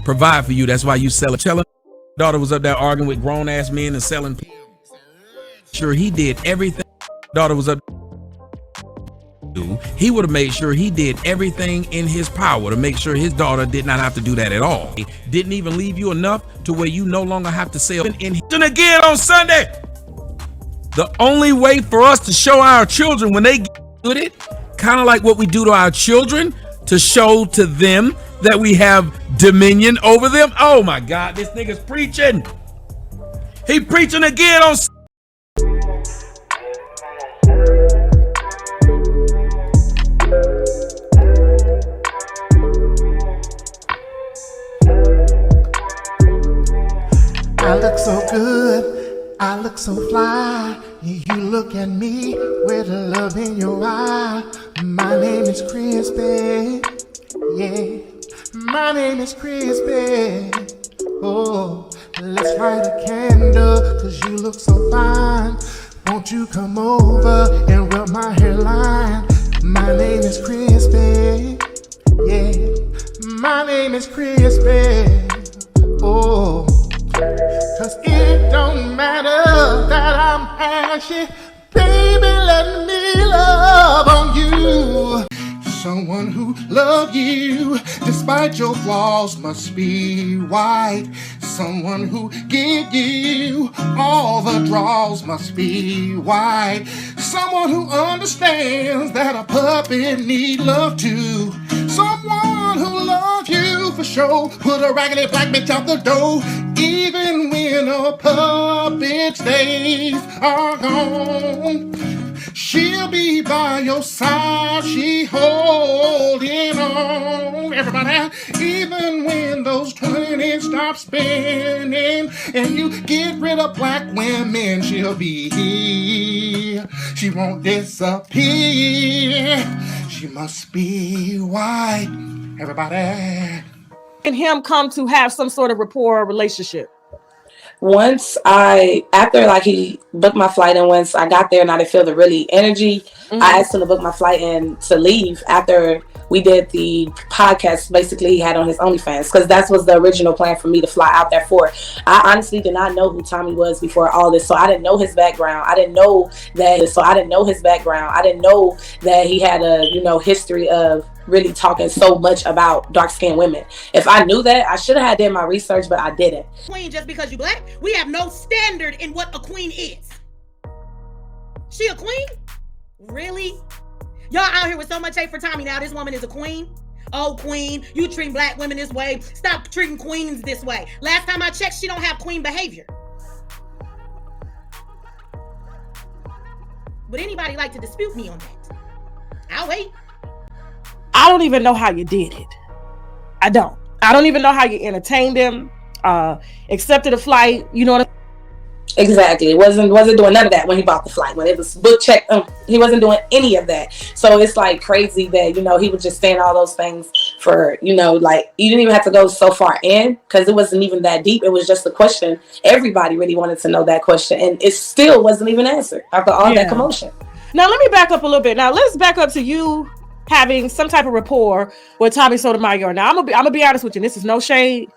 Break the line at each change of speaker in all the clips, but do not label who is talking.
provide for you. That's why you sell it. Tell her daughter was up there arguing with grown ass men and selling. Sure, he did everything. Daughter was up. He would have made sure he did everything in his power to make sure his daughter did not have to do that at all. He didn't even leave you enough to where you no longer have to sell. And again on Sunday, the only way for us to show our children when they get with it, kind of like what we do to our children, to show to them that we have dominion over them. Oh my God, this nigga's preaching. He preaching again on Sunday.
I look so good, I look so fly. You look at me with the love in your eye. My name is Crispy, yeah. My name is Crispy. Oh, let's light a candle, cause you look so fine. Won't you come over and rub my hairline? My name is Crispy, yeah. My name is Crispy. Oh. Cause it don't matter that I'm ashy, baby, let me love on you. Someone who loves you despite your flaws must be white. Someone who give you all the draws must be white. Someone who understands that a puppet need love too. Someone who loves you for sure. Put a raggedy black bitch out the door. Even when a puppet's days are gone, she'll be by your side. She holding on. Everybody, even when those 20s stop spinning and you get rid of black women, she'll be here. She won't disappear. She must be white. Everybody.
And him come to have some sort of rapport or relationship?
After like he booked my flight, and once I got there and I didn't feel the really energy, I asked him to book my flight and to leave after we did the podcast. Basically, he had on his OnlyFans, because that was the original plan for me to fly out there for. I honestly did not know who Tommy was before all this, so I didn't know his background. I didn't know that he had a history of really talking so much about dark-skinned women. If I knew that, I should have done my research, but I didn't.
Queen, just because you black, we have no standard in what a queen is. She a queen? Really? Y'all out here with so much hate for Tommy now. This woman is a queen. Oh, queen, you treat black women this way. Stop treating queens this way. Last time I checked, she don't have queen behavior. Would anybody like to dispute me on that? I'll wait.
I don't even know how you did it. I don't even know how you entertained him, accepted a flight, you know what I mean?
Exactly. Wasn't doing none of that when he bought the flight. When it was book check, he wasn't doing any of that. So it's like crazy that, he was just saying all those things for, like you didn't even have to go so far in, because it wasn't even that deep. It was just a question. Everybody really wanted to know that question, and it still wasn't even answered after all that commotion.
Now let me back up a little bit. Now let's back up to you having some type of rapport with Tommy Sotomayor. Now I'm gonna be honest with you. This is no shade.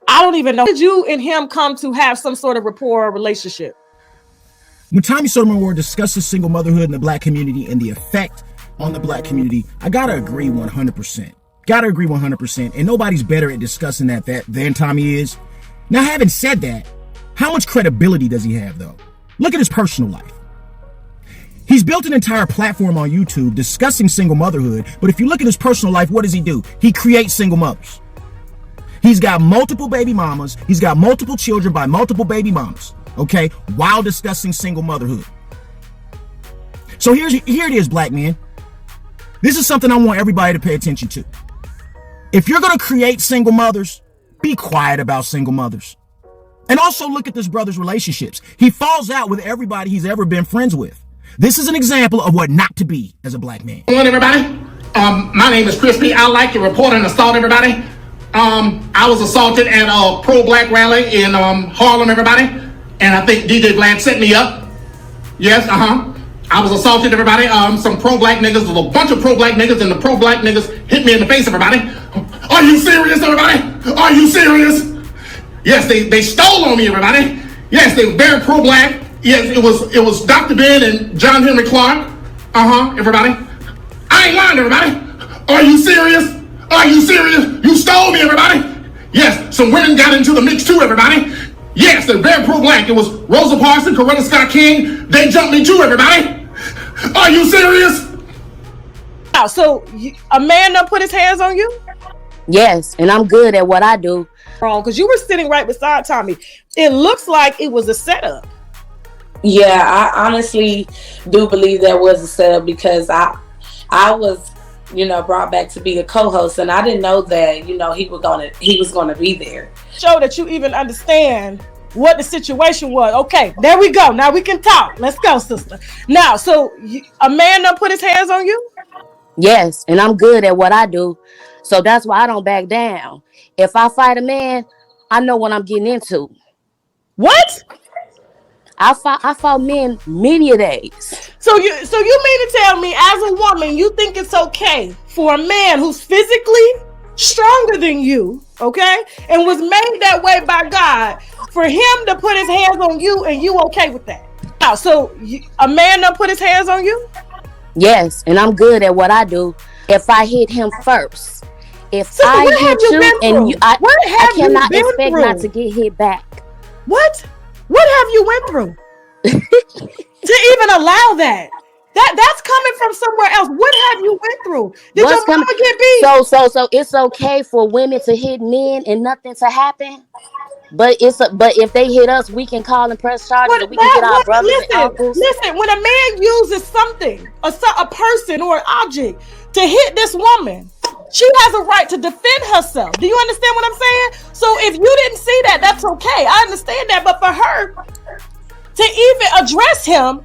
I don't even know. Did you and him come to have some sort of rapport or relationship?
When Tommy Sotomayor discusses single motherhood in the black community and the effect on the black community, I gotta agree 100%. And nobody's better at discussing that than Tommy is. Now, having said that, how much credibility does he have, though? Look at his personal life. He's built an entire platform on YouTube discussing single motherhood, but if you look at his personal life, what does he do? He creates single mothers. He's got multiple baby mamas. He's got multiple children by multiple baby mamas, okay, while discussing single motherhood. So here it is, black men. This is something I want everybody to pay attention to. If you're going to create single mothers, be quiet about single mothers. And also look at this brother's relationships. He falls out with everybody he's ever been friends with. This is an example of what not to be as a black man.
Hello, everybody. My name is Crispy. I like to report an assault, everybody. I was assaulted at a pro-black rally in Harlem, everybody. And I think DJ Vlad set me up. Yes, I was assaulted, everybody. Some pro-black niggas, a bunch of pro-black niggas, and the pro-black niggas hit me in the face, everybody. Are you serious, everybody? Are you serious? Yes, they stole on me, everybody. Yes, they were very pro-black. Yes, it was Dr. Ben and John Henry Clark. Everybody. I ain't lying, everybody. Are you serious? Are you serious? You stole me, everybody. Yes, some women got into the mix too, everybody. Yes, they're very pro-black. It was Rosa Parks and Coretta Scott King. They jumped me too, everybody. Are you serious?
Wow, so a man done put his hands on you?
Yes, and I'm good at what I do.
Wrong, because you were sitting right beside Tommy. It looks like it was a setup.
Yeah, I honestly do believe there was a setup because I was, brought back to be a co-host, and I didn't know that, he was gonna be there.
Show that you even understand what the situation was. Okay, there we go. Now we can talk. Let's go, sister. Now, so a man done put his hands on you?
Yes, and I'm good at what I do. So that's why I don't back down. If I fight a man, I know what I'm getting into.
What?
I fought men many a days.
So you mean to tell me, as a woman, you think it's okay for a man who's physically stronger than you, okay, and was made that way by God, for him to put his hands on you, and you okay with that? Now, so a man done put his hands on you?
Yes, and I'm good at what I do. If I hit him first, if
Sister,
I hit you and you, I cannot expect not to get hit back.
What have you went through to even allow that? That's coming from somewhere else. What have you went through? Did your mama get beat?
So it's okay for women to hit men and nothing to happen. But if they hit us, we can call and press charges. And we can get our brothers and uncles.
Listen, when a man uses something, a person or an object to hit this woman, she has a right to defend herself. Do you understand what I'm saying? So if you didn't see that, that's okay. I understand that. But for her to even address him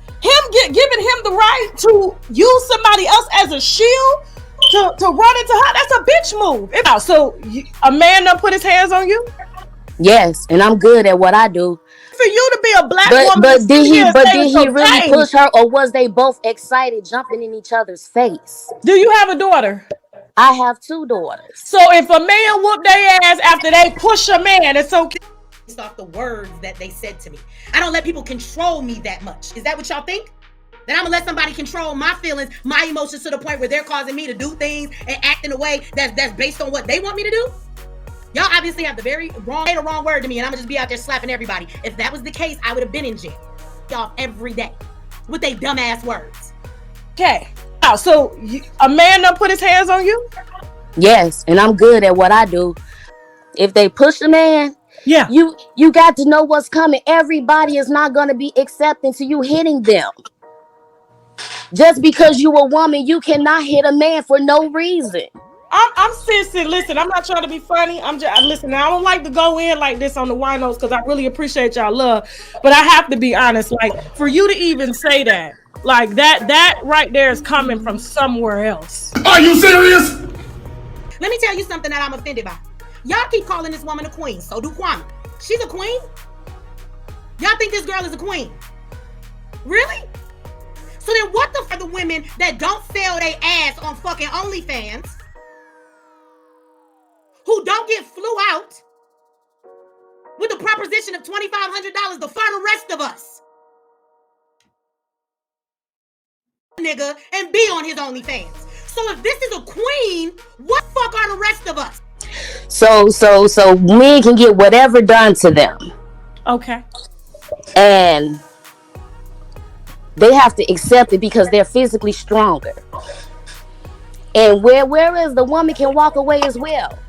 giving him the right to use somebody else as a shield to run into her, that's a bitch move. So a man done put his hands on you?
Yes, and I'm good at what I do.
For you to be a black woman,
but did he really push her, or was they both excited, jumping in each other's face?
Do you have a daughter?
I have 2 daughters.
So if a man whoop their ass after they push a man, it's okay.
Based off the words that they said to me, I don't let people control me that much. Is that what y'all think? That I'm gonna let somebody control my feelings, my emotions, to the point where they're causing me to do things and act in a way that's based on what they want me to do? Y'all obviously have the wrong word to me, and I'm gonna just be out there slapping everybody. If that was the case, I would have been in jail. Y'all every day with they dumbass words.
Okay. Now, so a man done put his hands on you?
Yes, and I'm good at what I do. If they push a man,
yeah,
you got to know what's coming. Everybody is not gonna be accepting to you hitting them. Just because you a woman, you cannot hit a man for no reason.
I'm sensing. Listen, I'm not trying to be funny. Listen. I don't like to go in like this on the winos because I really appreciate y'all love, but I have to be honest. Like, for you to even say that, like that right there is coming from somewhere else.
Are you serious?
Let me tell you something that I'm offended by. Y'all keep calling this woman a queen. So do Kwame. She's a queen. Y'all think this girl is a queen? Really? So then what the fuck are the women that don't sell their ass on fucking OnlyFans, who don't get flew out with the proposition of $2,500 to fire the rest of us, nigga, and be on his OnlyFans? So if this is a queen, what the fuck are the rest of us?
So men can get whatever done to them.
Okay.
And they have to accept it because they're physically stronger. And whereas the woman can walk away as well.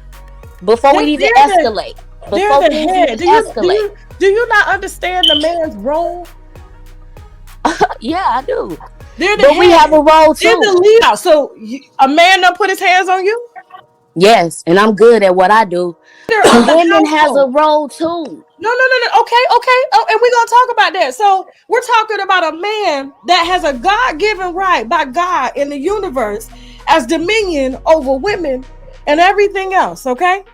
Before we even escalate. Before we even escalate.
Do you not understand the man's role?
Yeah, I do.
But
we have a role too.
So a man done put his hands on you?
Yes, and I'm good at what I do. Women has a role too.
No. Okay. Oh, and we're gonna talk about that. So we're talking about a man that has a God-given right by God in the universe as dominion over women and everything else. Okay.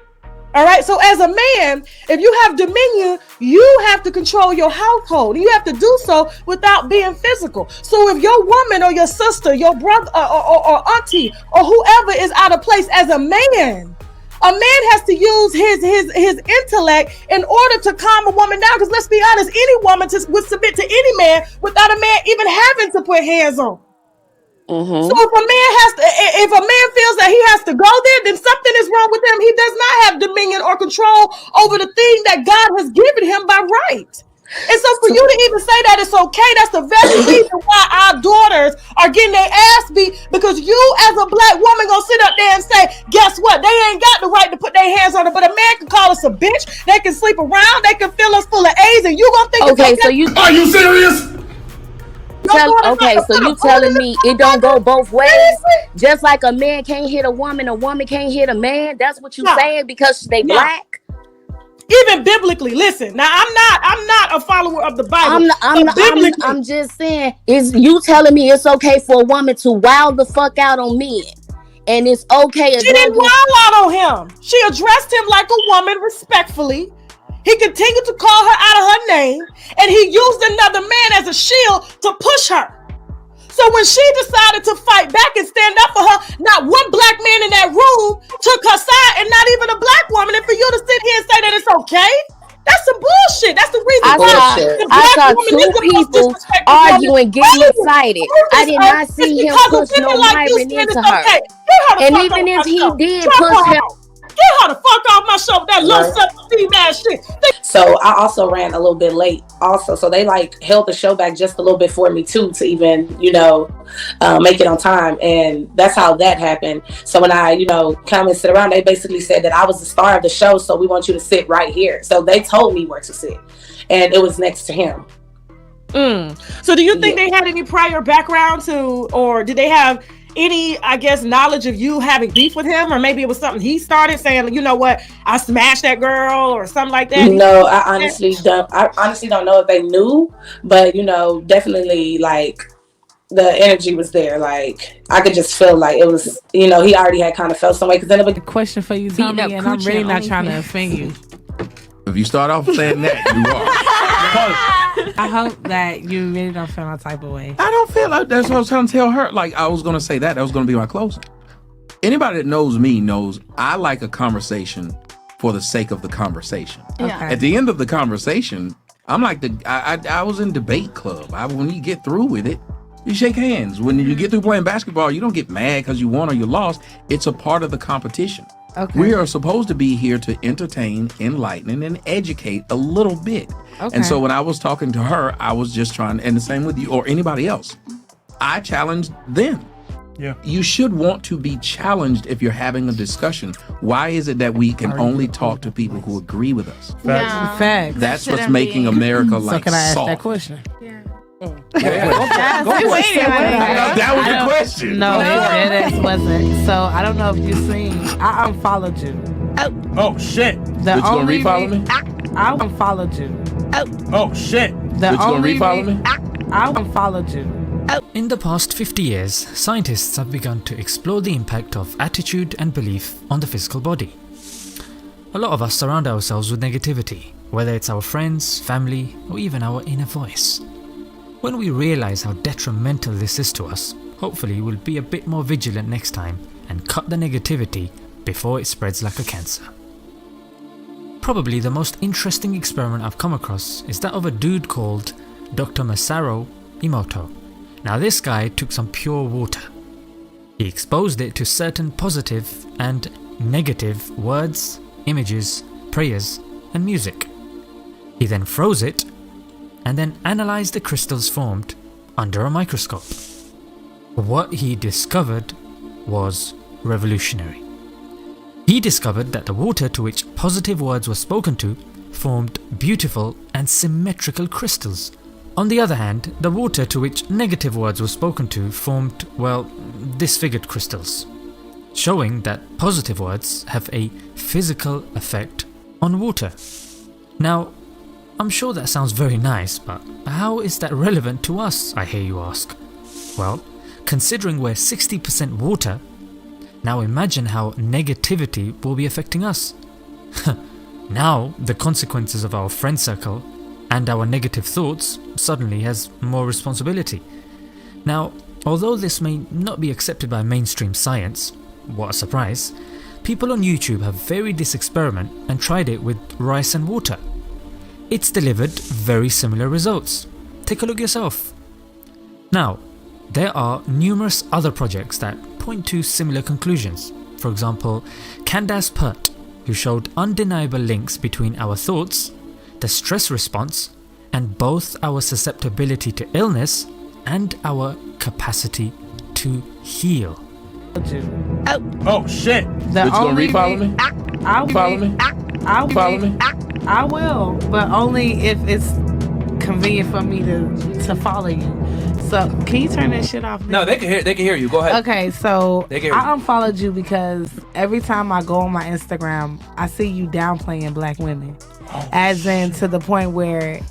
All right. So as a man, if you have dominion, you have to control your household. You have to do so without being physical. So if your woman or your sister, your brother or auntie or whoever is out of place as a man, A man has to use his intellect in order to calm a woman down. Because let's be honest, any woman would submit to any man without a man even having to put hands on. So if a man feels that he has to go there, then something is wrong with him. He does not have dominion or control over the thing that God has given him by right. And so for you to even say that it's okay, that's the very reason why our daughters are getting their ass beat, because you as a black woman gonna sit up there and say, guess what? They ain't got the right to put their hands on it, but a man can call us a bitch, they can sleep around, they can fill us full of AIDS, and you gonna think
okay,
it's okay?
so
Are you serious?
So you telling me it don't go both ways? Just like a man can't hit a woman can't hit a man? That's what you saying because they black?
Even biblically, listen. Now, I'm not a follower of the Bible.
I'm just saying, is you telling me it's okay for a woman to wild the fuck out on men, and it's okay?
She didn't wild out on him. She addressed him like a woman respectfully. He continued to call her out of her name, and he used another man as a shield to push her. So when she decided to fight back and stand up for her, not one black man in that room took her side, and not even a black woman. And for you to sit here and say that it's okay, that's some bullshit. That's the reason why
I saw two people arguing, getting excited. I did not see him push no Myron into her. And even if he did push her,
get her the fuck off my show with that low self-esteem shit.
So I also ran a little bit late also. So they like held the show back just a little bit for me too, to even, make it on time. And that's how that happened. So when I, come and sit around, they basically said that I was the star of the show. So we want you to sit right here. So they told me where to sit, and it was next to him.
So do you think they had any prior background to, or did they have any, knowledge of you having beef with him? Or maybe it was something he started saying, you know what, I smashed that girl or something like that?
No, I honestly don't know if they knew, but, definitely like the energy was there. Like I could just feel like it was, he already had kind of felt some way. Because then it was a
question for you, Tommy, and I'm really not trying to offend you.
If you start off saying that, you are.
I hope that you really don't feel no type of way.
I don't feel like that's what I was trying to tell her. Like I was gonna say that was gonna be my closing. Anybody that knows me knows I like a conversation for the sake of the conversation.
Okay.
At the end of the conversation, I'm like I was in debate club. When you get through with it, you shake hands. When you get through playing basketball, you don't get mad because you won or you lost. It's a part of the competition.
Okay.
We are supposed to be here to entertain, enlighten, and educate a little bit. Okay. And so when I was talking to her, I was just trying, and the same with you or anybody else, I challenged them.
Yeah.
You should want to be challenged if you're having a discussion. Why is it that we can only talk to people who agree with us?
Yeah. Facts.
That's what's making America like
So can I ask
soft.
that question?
Yeah.
That
was the question.
No, it wasn't. So I don't know if you've seen. I unfollowed you.
Oh shit!
But you gonna refollow me?
I unfollowed you.
Oh shit!
But you gonna refollow me?
I unfollowed you.
In the past 50 years, scientists have begun to explore the impact of attitude and belief on the physical body. A lot of us surround ourselves with negativity, whether it's our friends, family, or even our inner voice. When we realize how detrimental this is to us, hopefully we'll be a bit more vigilant next time and cut the negativity before it spreads like a cancer. Probably the most interesting experiment I've come across is that of a dude called Dr. Masaru Emoto. Now this guy took some pure water. He exposed it to certain positive and negative words, images, prayers, and music. He then froze it and then analyzed the crystals formed under a microscope. What he discovered was revolutionary. He discovered that the water to which positive words were spoken to formed beautiful and symmetrical crystals. On the other hand, the water to which negative words were spoken to formed, disfigured crystals, showing that positive words have a physical effect on water. Now, I'm sure that sounds very nice, but how is that relevant to us, I hear you ask? Well, considering we're 60% water, now imagine how negativity will be affecting us. Now, the consequences of our friend circle and our negative thoughts suddenly has more responsibility. Now, although this may not be accepted by mainstream science, what a surprise, People on YouTube have varied this experiment and tried it with rice and water. It's delivered very similar results. Take a look yourself. Now, there are numerous other projects that point to similar conclusions. For example, Candace Pert, who showed undeniable links between our thoughts, the stress response, and both our susceptibility to illness and our capacity to heal.
Oh shit!
The
But you gonna
only
refollow me?
I'll
Follow me?
I'll
Follow me?
I will, but only if it's convenient for me to follow you. So can you turn that shit off?
No, they can hear you. Go ahead.
Okay, so
They can hear
I unfollowed you because every time I go on my Instagram, I see you downplaying black women. As in to the point where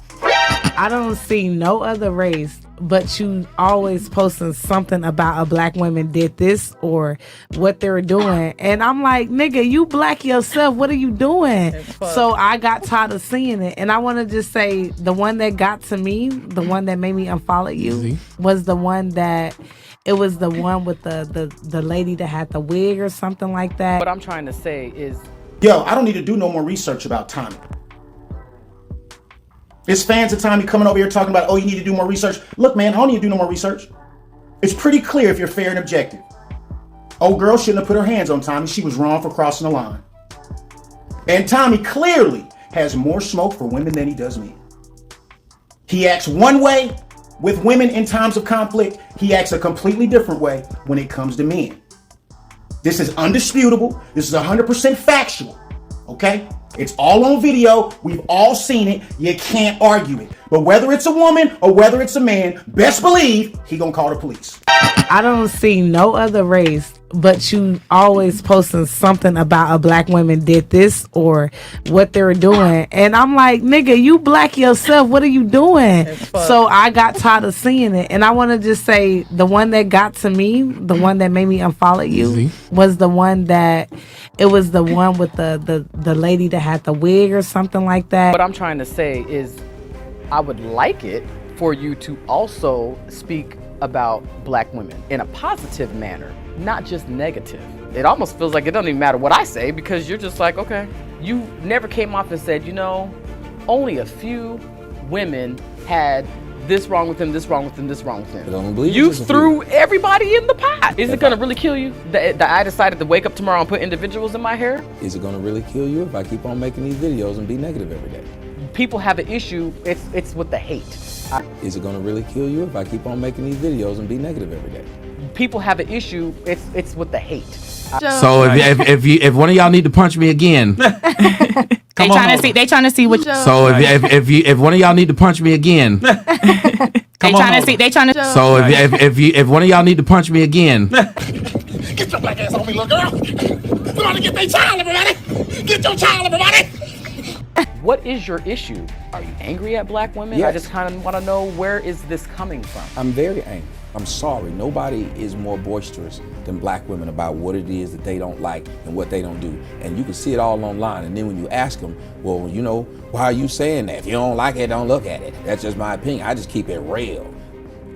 I don't see no other race, but you always posting something about a black woman did this or what they're doing. And I'm like, nigga, you black yourself. What are you doing? So I got tired of seeing it. And I want to just say the one that got to me, the one that made me unfollow you, was the one that, it was the one with the lady that had the wig or something like that.
What I'm trying to say is,
Yo, I don't need to do no more research about Tommy. There's fans of Tommy coming over here talking about, oh, you need to do more research. Look, man, I don't need to do no more research. It's pretty clear if you're fair and objective. Old girl shouldn't have put her hands on Tommy. She was wrong for crossing the line. And Tommy clearly has more smoke for women than he does men. He acts one way with women in times of conflict. He acts a completely different way when it comes to men. This is undisputable. This is 100% factual. Okay? It's all on video. We've all seen it. You can't argue it. But whether it's a woman or whether it's a man, best believe he gonna call the police.
I don't see no other race, but you always posting something about a black woman did this or what they're doing. And I'm like, nigga, you black yourself. What are you doing? So I got tired of seeing it. And I want to just say the one that got to me, the one that made me unfollow you, was the one that, it was the one with the lady that had the wig or something like that.
what I'm trying to say is, I would like it for you to also speak about black women in a positive manner, not just negative. It almost feels like it doesn't even matter what I say because you're just like, okay. You never came off and said, you know, only a few women had this wrong with them, this wrong with them, this wrong with them. You threw everybody in the pot. Is it gonna really kill you that I decided to wake up tomorrow and put individuals in my hair?
Is it gonna really kill you if I keep on making these videos and be negative every day?
People have an issue, it's with the hate.
Is it gonna really kill you if I keep on making these videos and be negative every day?
People have an issue, it's with the hate.
So if one of y'all need to punch me again,
They trying to see what.
So if one of y'all need to punch me again,
They trying to.
So if one of y'all need to punch me again,
Get your black ass on me, little girl. We're gonna get their child, everybody. Get your child, everybody.
What is your issue? Are you angry at black women?
Yes.
I just kind of want to know, where is this coming from?
I'm very angry. I'm sorry. Nobody is more boisterous than black women about what it is that they don't like and what they don't do. And you can see it all online. And then when you ask them, well, you know, why are you saying that? If you don't like it, don't look at it. That's just my opinion. I just keep it real.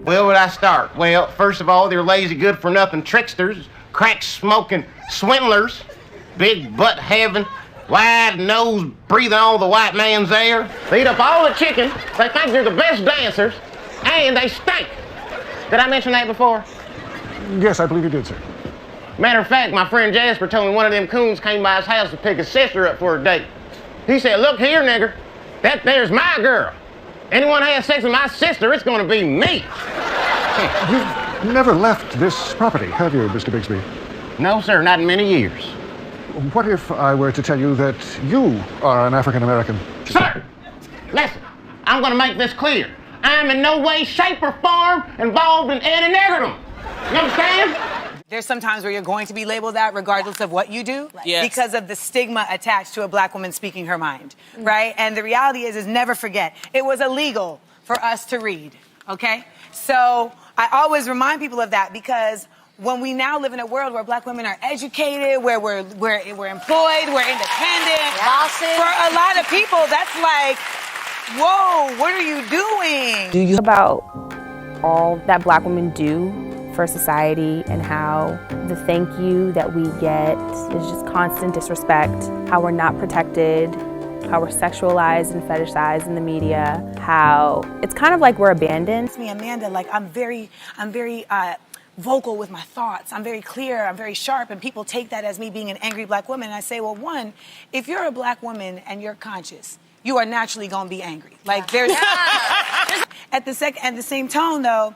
Where would I start? Well, first of all, they're lazy, good-for-nothing tricksters, crack-smoking swindlers, big butt having, wide nose breathing all the white man's air. They eat up all the chicken. They think they're the best dancers, and they stink. Did I mention that before?
Yes, I believe you did, sir.
Matter of fact, my friend Jasper told me one of them coons came by his house to pick his sister up for a date. He said, look here, nigger, that there's my girl. Anyone has sex with my sister, it's gonna be me.
You've never left this property, have you, Mr. Bigsby?
No, sir, not in many years.
What if I were to tell you that you are an African-American?
Sir, listen, I'm gonna make this clear. I'm in no way, shape, or form involved in any niggerdom. You understand?
There's some times where you're going to be labeled that regardless of what you do,
Yes.
because of the stigma attached to a black woman speaking her mind, right? And the reality is never forget, it was illegal for us to read, okay? So I always remind people of that, because when we now live in a world where black women are educated, where we're employed, we're independent, for a lot of people, that's like, whoa, what are you doing?
Do you about all that black women do for society and how the thank you that we get is just constant disrespect, how we're not protected, how we're sexualized and fetishized in the media, how it's kind of like we're abandoned.
It's me, Amanda, like I'm very vocal with my thoughts. I'm very clear, I'm very sharp, and people take that as me being an angry black woman. And I say, well, one, if you're a black woman and you're conscious, you are naturally gonna be angry. Like there's at the same tone though,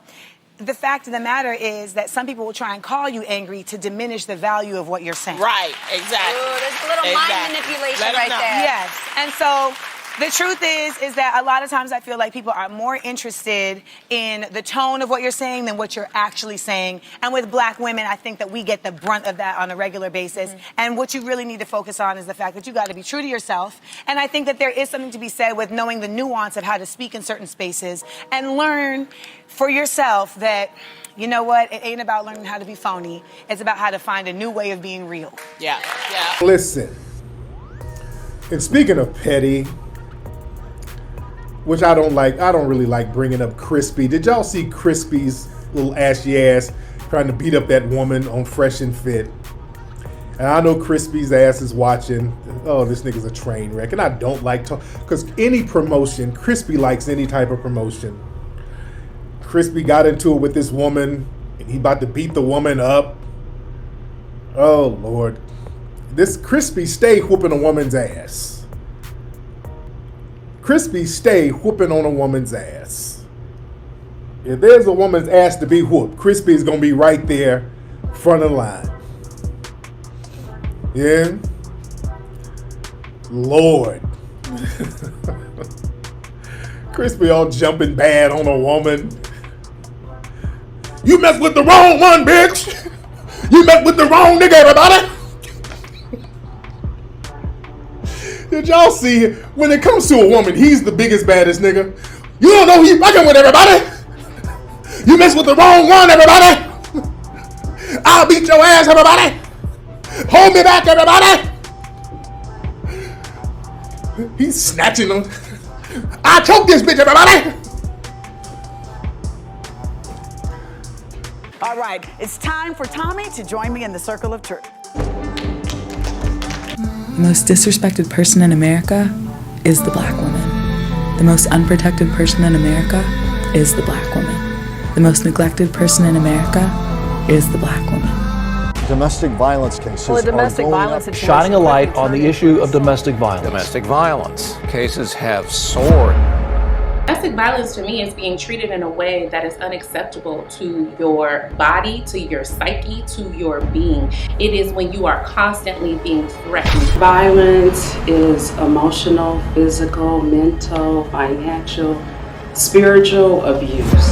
the fact of the matter is that some people will try and call you angry to diminish the value of what you're saying.
Right, exactly.
Ooh, there's a little mind manipulation right there.
Yes, and so the truth is that a lot of times I feel like people are more interested in the tone of what you're saying than what you're actually saying. And with black women, I think that we get the brunt of that on a regular basis. Mm-hmm. And what you really need to focus on is the fact that you got to be true to yourself. And I think that there is something to be said with knowing the nuance of how to speak in certain spaces and learn for yourself that, you know what, it ain't about learning how to be phony. It's about how to find a new way of being real.
Yeah, yeah.
Listen, and speaking of petty, which I don't really like bringing up Crispy. Did y'all see Crispy's little ashy ass trying to beat up that woman on Fresh and Fit? And I know Crispy's ass is watching. Oh, this nigga's a train wreck. And I don't like because any promotion, Crispy likes any type of promotion. Crispy got into it with this woman, and he about to beat the woman up. Oh, Lord. This Crispy stay whooping a woman's ass. Crispy stay whooping on a woman's ass. If there's a woman's ass to be whooped, Crispy is going to be right there, front of the line. Yeah? Lord. Crispy all jumping bad on a woman. You messed with the wrong one, bitch. You messed with the wrong nigga, everybody. Did y'all see it? When it comes to a woman, he's the biggest, baddest nigga. You don't know who you fucking with, everybody. You mess with the wrong one, everybody. I'll beat your ass, everybody. Hold me back, everybody. He's snatching them. I choke this bitch, everybody.
All right, it's time for Tommy to join me in the circle of truth.
The most disrespected person in America is the black woman. The most unprotected person in America is the black woman. The most neglected person in America is the black woman.
Domestic violence cases are going up.
Shining a light on the issue of domestic violence. Domestic violence cases have soared.
Domestic violence to me is being treated in a way that is unacceptable to your body, to your psyche, to your being. It is when you are constantly being threatened.
Violence is emotional, physical, mental, financial, spiritual abuse.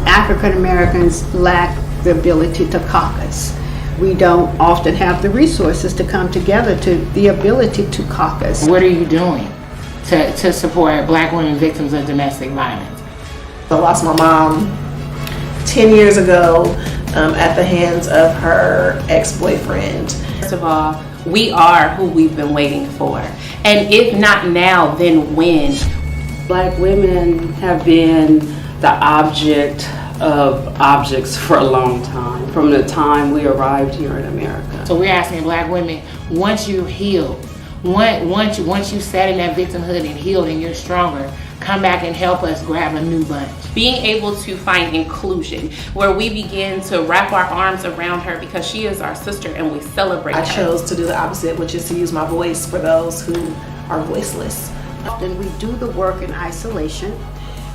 African Americans lack the ability to caucus. We don't often have the resources to come together to the ability to caucus.
What are you doing to support black women victims of domestic violence?
I lost my mom 10 years ago at the hands of her ex-boyfriend.
First of all, we are who we've been waiting for. And if not now, then when?
Black women have been the object of objects for a long time, from the time we arrived here in America.
So we're asking black women, once you heal, once you sat in that victimhood and healed and you're stronger, come back and help us grab a new bunch.
Being able to find inclusion, where we begin to wrap our arms around her because she is our sister and we celebrate her.
I chose to do the opposite, which is to use my voice for those who are voiceless.
Often we do the work in isolation.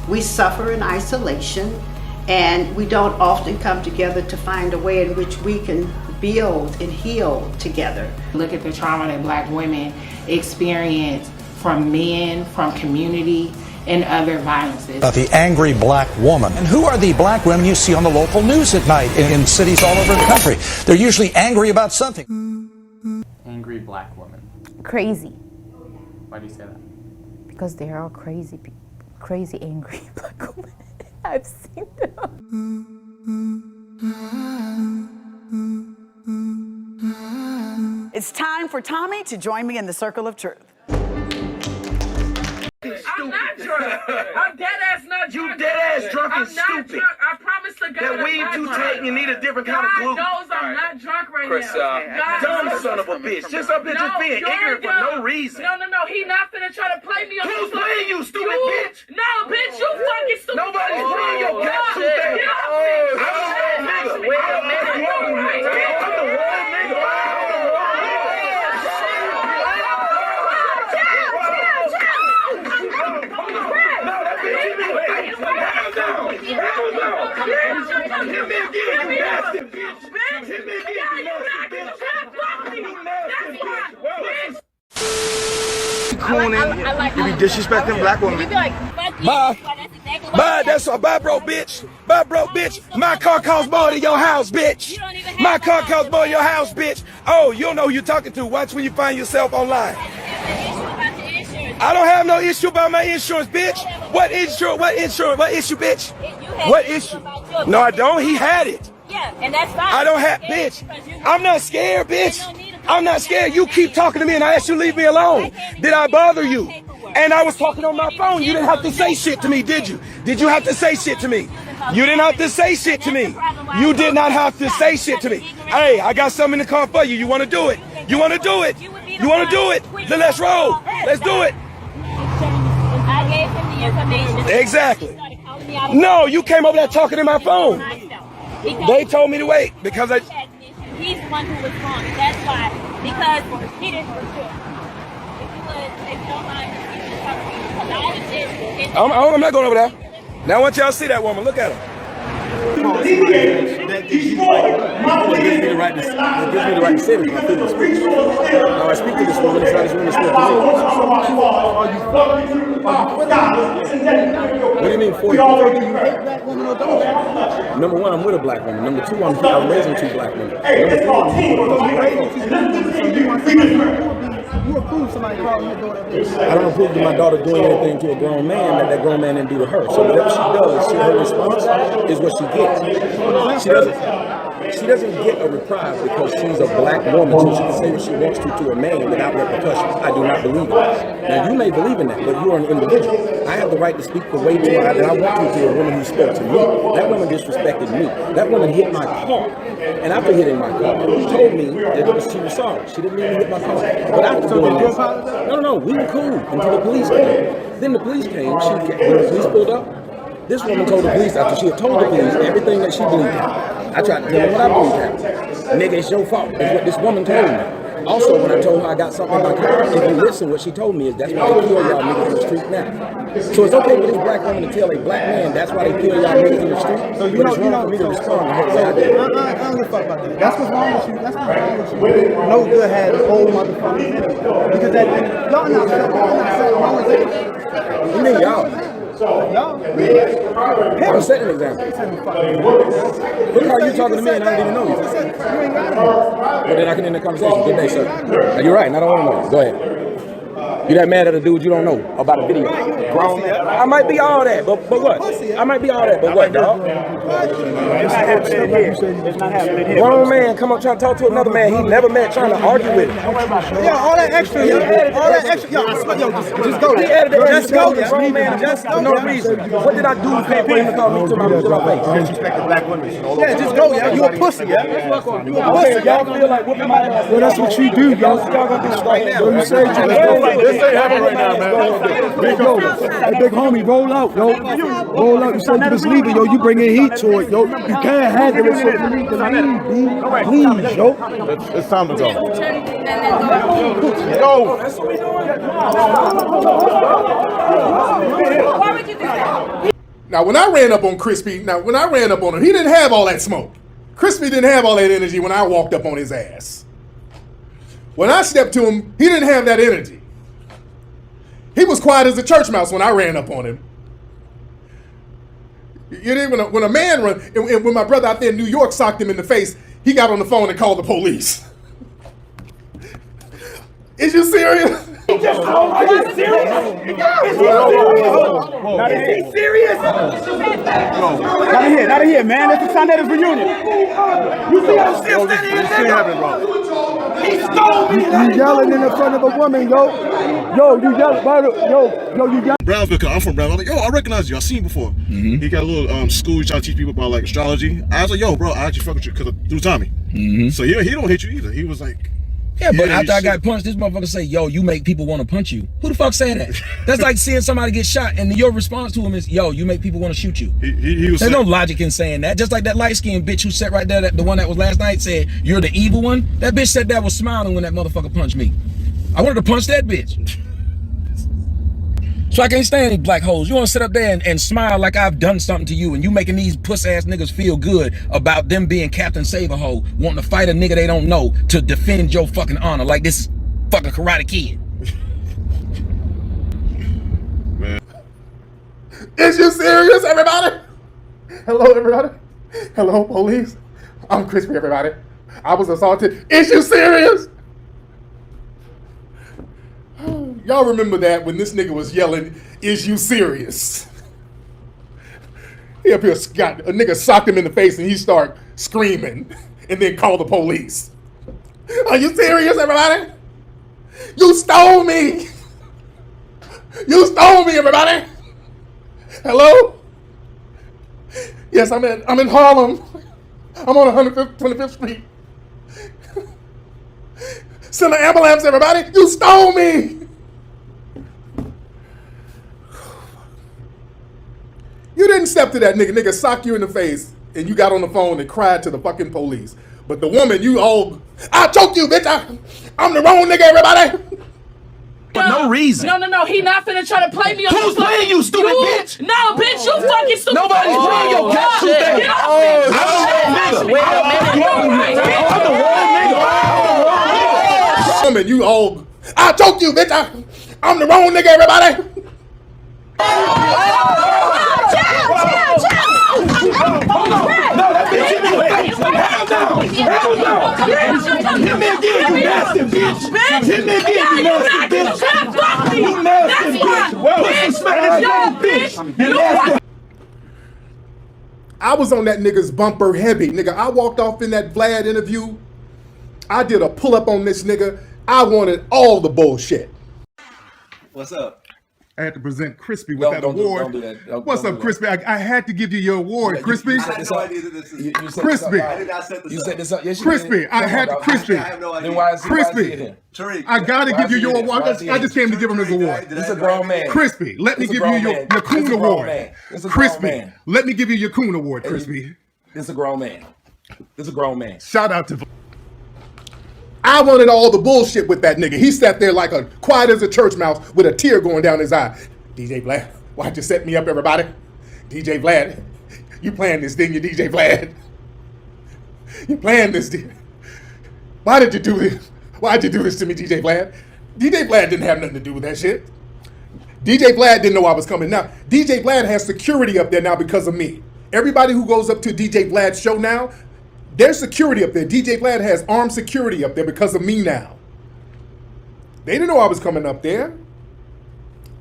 We suffer in isolation, and we don't often come together to find a way in which we can build and heal together.
Look at the trauma that black women experience from men, from community, and other violences.
The angry black woman. And who are the black women you see on the local news at night in cities all over the country? They're usually angry about something.
Angry black woman.
Crazy.
Why do you say that?
Because they're all crazy angry black women. I've seen them.
It's time for Tommy to join me in the circle of truth.
I'm not drunk. I'm dead ass not drunk. You dead ass drunk and stupid. I'm not drunk. I promise to God. That weed you take, you need a different kind of glue. God knows I'm not drunk right now. Dumb son of a bitch. Just up here just being ignorant for no reason. No. He not finna try to play me. Who's playing you, stupid bitch? No, bitch, you fucking stupid. Nobody's playing your cat too bad. I'm the wrong nigga. Wait a minute. I'm the wrong nigga. You be disrespecting black women. You be like,
Bye, that's a bye, bro, bitch. Bye, bro, bitch. My car costs more than your house, bitch. My car costs more than your house, bitch. Oh, you don't know who you're talking to. Watch when you find yourself online. I don't have no issue about my insurance, bitch. What insurance? What insurance? What issue, bitch? What issue? No, I don't. He had it.
Yeah, and that's fine.
I don't have, bitch. I'm not scared, bitch. I'm not scared. You keep talking to me and I asked you to leave me alone. Did I bother you? And I was talking on my phone. You didn't have to say shit to me, did you? Did you have to say shit to me? You didn't have to say shit to me. You did not have to say shit to me. Hey, I got something in the car for you. You want to do it? You want to do it? You want to do it? Then let's roll. Let's do it.
I gave him the information.
Exactly. No, you came over there talking in my phone. They told me to wait because I...
He's the one who was wrong. That's why. Because he didn't for sure. If you don't mind,
I'm not going over there. Now I want y'all to see that woman. Look at her.
That gives me the right to say it. Now I speak to this woman, this woman speaks to me. What do you mean for you? Do you hate black women or don't you? Number one, I'm with a black woman. Number two, I'm raising two black women. You approve somebody calling your daughter this. I don't approve of my daughter doing anything to a grown man that grown man didn't do to her. So whatever she does, her response is what she gets. She doesn't get a reprise because she's a black woman, so she can say what she wants to a man without repercussions. I do not believe it. Now, you may believe in that, but you are an individual. I have the right to speak the way that I want to a woman who spoke to me. That woman disrespected me. That woman hit my car. And after hitting my car, she told me that she was sorry. She didn't even hit my car. But after doing this, no, we were cool until the police came. Then the police came. When the police pulled up, this woman told the police after she had told the police everything that she believed in. I tried to tell her what I believed in. Nigga, it's your fault. Is what this woman told me. Also, when I told her I got something in my car, if you listen, what she told me is that's why they kill y'all niggas in the street now. So it's okay for this black woman to tell a black man that's why they kill y'all niggas in the street. So you it's wrong for me to respond to her say I did. I don't give a fuck about that. That's what's wrong with you. That's what's wrong with you. No good had old motherfuckers in it. Because that y'all not setting wrong with it. You mean y'all? I'm setting an example. Look how you talking to me and I don't even know you. But then I can end the conversation. Good day, sir. You're right, and I don't want to know you. Go ahead. You that mad at a dude you don't know about a video. Grown man. I might be all that, but what? I might be all that, but what, dog? It's not happening here. It's not happening here. Grown man come up trying to talk to another man he never met, trying to argue with him. Yeah, all that extra, all that extra. Just go. He added that. Just go. Grown man, just for no reason. What did I do for him to call me to my face? Disrespect the black women. Yeah, just go, yeah. You a pussy, yeah. You a pussy. Y'all feel like whooping my ass. Well, that's what you do, y'all. Y'all gonna do right now. You say you this ain't happening right now, man. Big hey, big homie, roll out, yo. Roll out. You said you was leaving, yo. You bringing heat to it, yo. You can't handle it, so you need to leave, please, yo. It's time to go. Go.
Now, when I ran up on Crispy, him, he didn't have all that smoke. Crispy didn't have all that energy when I walked up on his ass. When I stepped to him, he didn't have that energy. He was quiet as a church mouse when I ran up on him. You know, when a man run, and when my brother out there in New York socked him in the face, he got on the phone and called the police. Is you serious? He just called. Are you serious? Now, is he serious? Not here, man. It's the Sunday reunion. You see how still standing in there?
He stole me.
You yelling in front of a woman, yo, you yelling, yo, you yelling.
Brownsville, I'm from Brownsville. I'm like, yo, I recognize you. I seen you before. He got a little school. He trying to teach people about like astrology. I was like, yo, bro, I actually fuck with you because through Tommy. So he don't hit you either. He was like,
yeah, but after I got punched, this motherfucker say, yo, you make people want to punch you. Who the fuck said that? That's like seeing somebody get shot and your response to him is, yo, you make people want to shoot you.
He was
There's no logic in saying that. Just like that light-skinned bitch who sat right there, the one that was last night said, you're the evil one. That bitch sat there was smiling when that motherfucker punched me. I wanted to punch that bitch. So I can't stand these black hoes. You want to sit up there and smile like I've done something to you and you making these puss-ass niggas feel good about them being Captain Save-A-Hoe, wanting to fight a nigga they don't know to defend your fucking honor like this fucking Karate Kid.
Man. Is you serious, everybody? Hello, everybody. Hello, police. I'm Crispy, everybody. I was assaulted. Is you serious? Y'all remember that when this nigga was yelling, is you serious? He up here, a nigga socked him in the face and he start screaming and then called the police. Are you serious, everybody? You stole me. You stole me, everybody. Hello? Yes, I'm in Harlem. I'm on 125th Street. Send an ambulance, everybody. You stole me. You didn't step to that nigga. Nigga socked you in the face and you got on the phone and cried to the fucking police. But the woman, you all, I choked you, bitch. I'm the wrong nigga, everybody.
For no reason.
No. He not finna try to play me on
Who's playing you, stupid bitch?
No, bitch, you fucking stupid.
Nobody's playing your cat too fast.
Get off me.
Wait a minute.
Woman, you all, I choked you, bitch. I'm the wrong nigga, everybody. I was on that nigga's bumper heavy, nigga. I walked off in that Vlad interview. I did a pull-up on this nigga. I wanted all the bullshit.
What's up?
I had to present Crispy with that award.
Don't do that.
What's up, Crispy? I had to give you your award, Crispy.
I had no idea that this is
Crispy.
I did not set this up.
You set this up. Yes, you
Crispy,
did.
I had to, Crispy.
I have no idea.
Then why is he
Crispy,
here?
Tariq,
I gotta give you your award. I just came to give him his award.
He's a grown man.
Crispy, let me give you your Coon award. Crispy, let me give you your Coon award, Crispy.
This is a grown man. This is a grown man.
Shout out to. I wanted all the bullshit with that nigga. He sat there like a quiet as a church mouse with a tear going down his eye. DJ Vlad, why'd you set me up, everybody? DJ Vlad, you planned this, didn't you, DJ Vlad? You planned this, Why did you do this? Why'd you do this to me, DJ Vlad? DJ Vlad didn't have nothing to do with that shit. DJ Vlad didn't know I was coming. Now, DJ Vlad has security up there now because of me. Everybody who goes up to DJ Vlad's show now, there's security up there. DJ Vlad has armed security up there because of me now. They didn't know I was coming up there.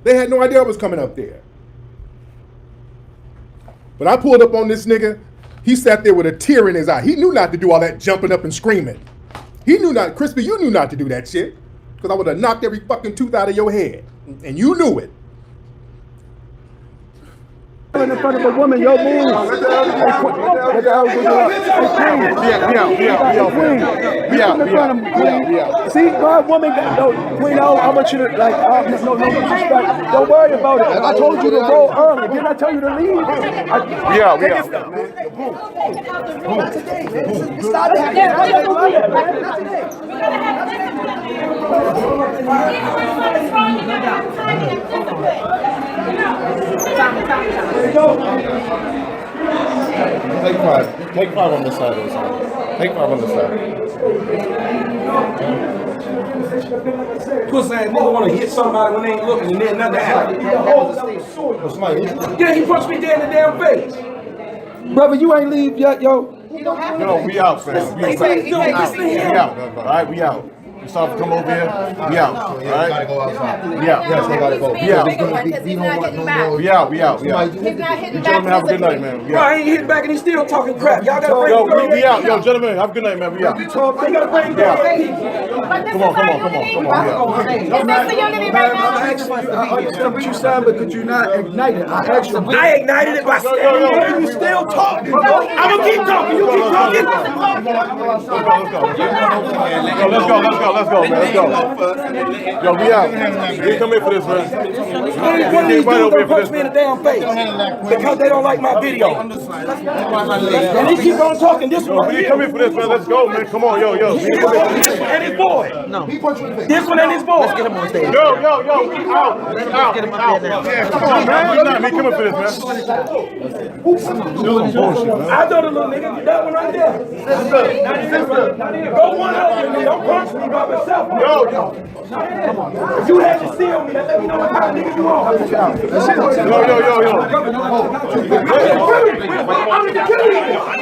They had no idea I was coming up there. But I pulled up on this nigga. He sat there with a tear in his eye. He knew not to do all that jumping up and screaming. He knew not, Crispy, you knew not to do that shit. Because I would have knocked every fucking tooth out of your head. And you knew it.
In front of a woman, yo, move. See, my woman, Queen, I want you to, like, no disrespect. Don't worry about it. I told you to roll early. Didn't I tell you to leave? Stop
Take five on this side of the side. Take five on this side.
Pussy ass nigga want to hit somebody when they ain't looking and then nothing happens. Yeah, he punched me dead in the damn face. Brother, you ain't leave yet, yo.
No, we out, fam. We out. All right, we out.
Stop, come over here. We out. All right?
Gotta go outside.
We out.
Yes, they gotta go.
We out.
We don't want no more.
We out. We out. We out.
He's not hitting
You gentlemen have a good night, man. We
Bro,
out.
I ain't hitting back and he's still talking crap. Y'all gotta bring
Yo, we out. Yo, gentlemen, have a good night, man. We out.
You gotta bring
Come on. We out.
I understand what you said, but could you not ignite it? I ignited it by saying you still talking. I'm gonna keep talking. You keep talking.
Yo, let's go, man. Let's go. Yo, we out. We come in for this, man.
One of these dudes gonna punch me in the damn face because they don't like my video. And he keep on talking this one.
We come in for this, man. Let's go, man. Come on, yo.
This one and his boy. No. This one and his boy. Let's get him on stage.
Yo, we out. Yeah, come on, man. We coming for this, man.
I know the little nigga. That one right there. Go one up. Don't punch me by myself. Yo. If you had to steal me, let me know what kind of nigga you are.
Yo.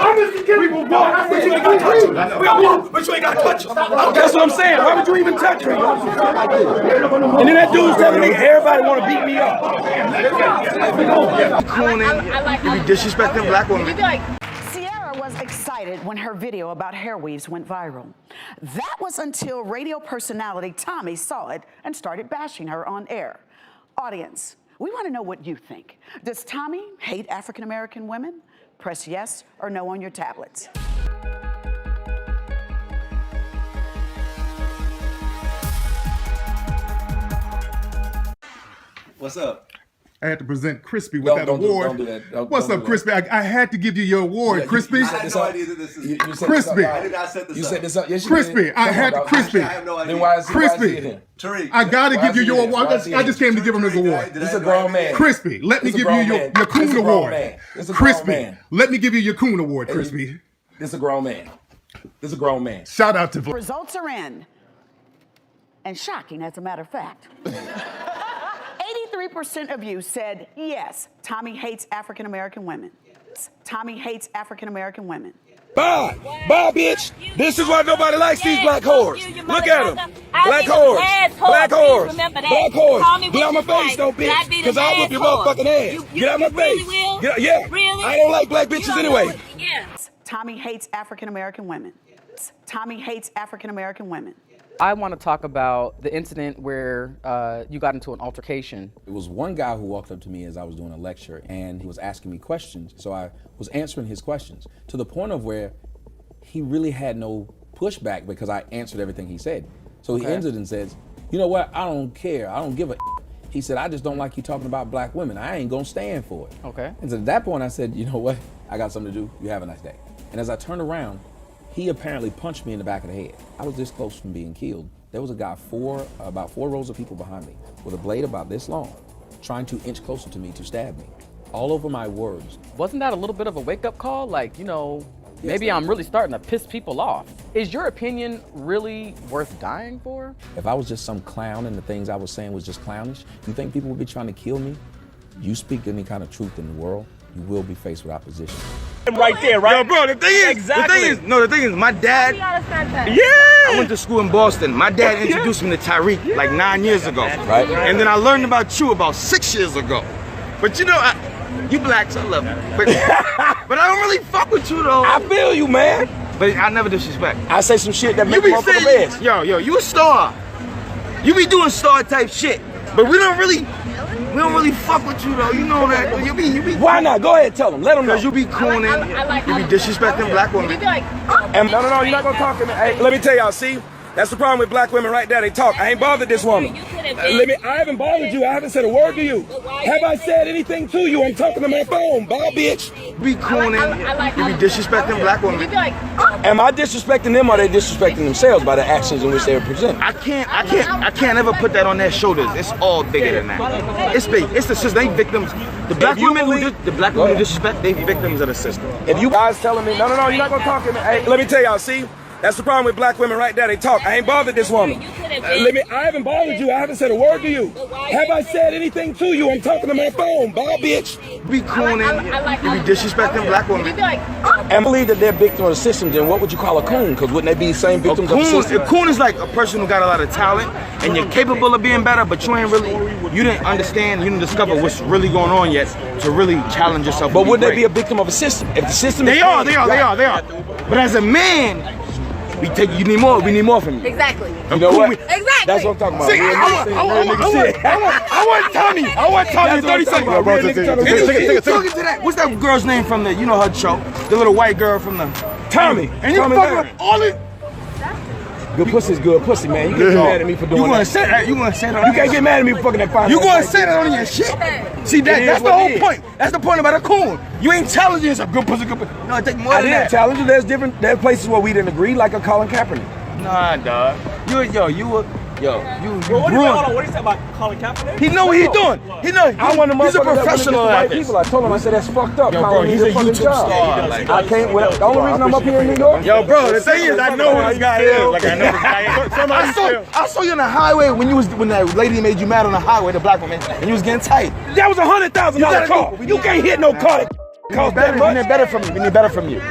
I'm the security. But you ain't got to touch him. That's what I'm saying. Why would you even touch me? And then that dude's telling me everybody want to beat me up.
You be disrespecting black women.
Sierra was excited when her video about hair weaves went viral. That was until radio personality Tommy saw it and started bashing her on air. Audience, we want to know what you think. Does Tommy hate African American women? Press yes or no on your tablets.
What's up?
I had to present Crispy with that award.
Don't do that.
What's up, Crispy? I had to give you your award, Crispy.
I had no idea that this is.
Crispy.
I did not set this up.
You set this up. Yes, you
Crispy.
did.
I had Crispy.
I have no idea.
Then why is
Crispy.
it
Tariq.
I gotta give you your award. I just came to give him his award.
This is a grown man.
Crispy, let me give you your Coon Award. Crispy, let me give you your Coon Award, Crispy.
This is a grown man. This is a grown man.
Shout out to
Results are in. And shocking, as a matter of fact. 83% of you said yes, Tommy hates African American women. Tommy hates African American women.
Bye, bitch. This is why nobody likes these black whores. Look at them. Black whores. Black whores. Black whores. Get out my face, though, bitch. Because I'll whip your motherfucking ass. Get out my face. Yeah. I don't like black bitches anyway.
Yes. Tommy hates African American women. Tommy hates African American women.
I want to talk about the incident where you got into an altercation.
It was one guy who walked up to me as I was doing a lecture, and he was asking me questions, so I was answering his questions to the point of where he really had no pushback because I answered everything he said. So he ended and says, you know what, I don't care, I don't give a He said, I just don't like you talking about black women. I ain't gonna stand for it.
Okay.
And so at that point I said, you know what, I got something to do, you have a nice day. And as I turned around, he apparently punched me in the back of the head. I was this close from being killed. There was a guy about four rows of people behind me with a blade about this long, trying to inch closer to me to stab me, all over my words.
Wasn't that a little bit of a wake-up call? Like, you know, maybe I'm really starting to piss people off. Is your opinion really worth dying for?
If I was just some clown and the things I was saying was just clownish, you think people would be trying to kill me? You speak any kind of truth in the world, you will be faced with opposition.
Right there, right? Yo, bro, the thing is, my dad, I went to school in Boston. My dad introduced me to Tariq like 9 years ago.
Right.
And then I learned about you about 6 years ago. But you know, you black, so I love you. But I don't really fuck with you, though.
I feel you, man.
But I never disrespect.
I say some shit that
You
make
be
motherfucker
saying,
best.
yo, you a star. You be doing star type shit. But we don't really fuck with you though. You know that. You be.
Why not? Go ahead, tell them. Let them know.
Cause you be cooning. You be disrespecting black women.
And no, you're not gonna talk to me. Hey, let me tell y'all. See, that's the problem with black women right there. They talk. I ain't bothered this woman. I haven't bothered you. I haven't said a word to you. Have I said anything to you? I'm talking to my phone. Bye, bitch.
You be cooning. You be disrespecting black women.
Am I disrespecting them or are they disrespecting themselves by the actions in which they represent?
I can't ever put that on their shoulders. It's all bigger than that. It's big. It's the system. They victims. The black women who disrespect, they victims of the system.
If you guys telling me, no, you're not gonna talk to me. Hey, let me tell y'all. See, That's the problem with black women right there. They talk. I ain't bothered this woman. I haven't bothered you. I haven't said a word to you. Have I said anything to you? I'm talking to my phone. Bye, bitch.
Be cooning. You be disrespecting black women.
I believe that they're victims of the system. Then what would you call a coon? Because wouldn't they be the same victims of the system?
A coon is like a person who got a lot of talent and you're capable of being better, but you didn't understand, you didn't discover what's really going on yet to really challenge yourself.
But would they be a victim of a system? If the system
They are. But as a man, we need more from you.
Exactly.
You know what?
Exactly.
That's what I'm talking about.
See, I want Tommy in 30 seconds. Talking to that. What's that girl's name from the, you know her show? The little white girl from the
Tommy.
And you fucking up all it.
Good pussy's good pussy, man. You can't get mad at me for doing that.
You gonna say that?
You can't get mad at me for fucking that fine.
You gonna say that on your shit? See, that's the whole point. That's the point about a coon. You ain't challenging yourself. Good pussy, good pussy. No, it take more than that.
I didn't challenge you. There's places where we didn't agree, like a Colin Kaepernick.
Nah, dog. You
What do you say about Colin Kaepernick?
He know what he's doing. He know. He's a professional at this.
I told him, I said, that's fucked up.
Yo, bro, he's a YouTube star.
Like, I can't. The only reason I'm up here in New York.
Yo, bro, the thing is, I know who this guy is. Like, I know the guy. I saw you on the highway when that lady made you mad on the highway, the black woman, and you was getting tight.
That was $100,000 car. You can't hit no car. Cost that much.
We need better from you. We need better from you.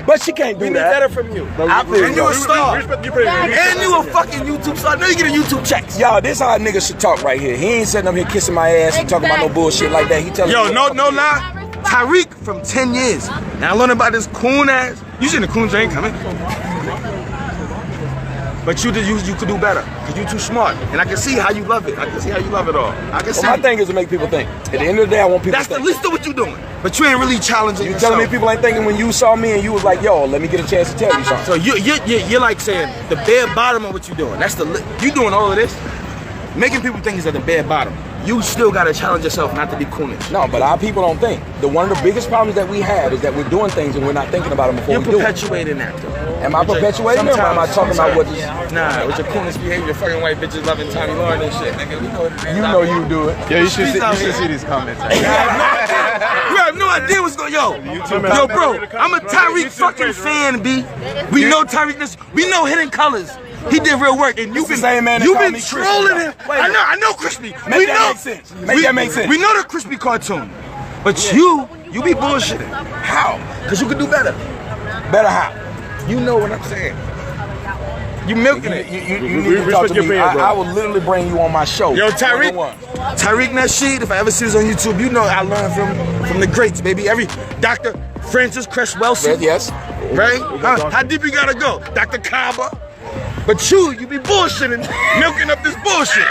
But she can't do that.
We need better from you. And you a star. And you a fucking YouTube star. I know you get a YouTube check.
Y'all, this how niggas should talk right here. He ain't sitting up here kissing my ass and talking about no bullshit like that. He telling
me. Yo, no lie. Tariq from 10 years. Now I learned about this coon ass. You seen the coons ain't coming. But you could do better. Because you too smart. And I can see how you love it. I can see how you love it all. I can see.
My thing is to make people think. At the end of the day, I want people to think.
That's the least of what you doing. But you ain't really challenging yourself.
You telling me people ain't thinking when you saw me and you was like, yo, let me get a chance to tell you something.
So you're like saying the bare bottom of what you're doing. That's you doing all of this, making people think it's at the bare bottom. You still gotta challenge yourself not to be coonish.
No, but our people don't think. One of the biggest problems that we have is that we're doing things and we're not thinking about them before we do it.
You're perpetuating that though.
Am I perpetuating or am I talking about what is?
Nah, with your coonish behavior, fucking white bitches loving TommySotomayor and shit, nigga. We know what it is.
You know you do it.
Yeah, you should see these comments.
You have no idea what's going on. Yo, bro, I'm a Tariq fucking fan, B. We know Tariq Nasheed. We know Hidden Colors. He did real work, and you've been trolling him. I know Crispy.
Make that make sense. Make that make sense.
We know the Crispy cartoon, but you be bullshitting. How? Because you could do better.
Better how?
You know what I'm saying. You milking it.
You need to talk to me. I will literally bring you on my show.
Yo, Tariq Nasheed, if I ever see this on YouTube, you know I learned from the greats, baby. Every Dr. Francis Cresswellson.
Yes.
Right? How deep you gotta go? Dr. Kaba. But you be bullshitting, milking up this bullshit.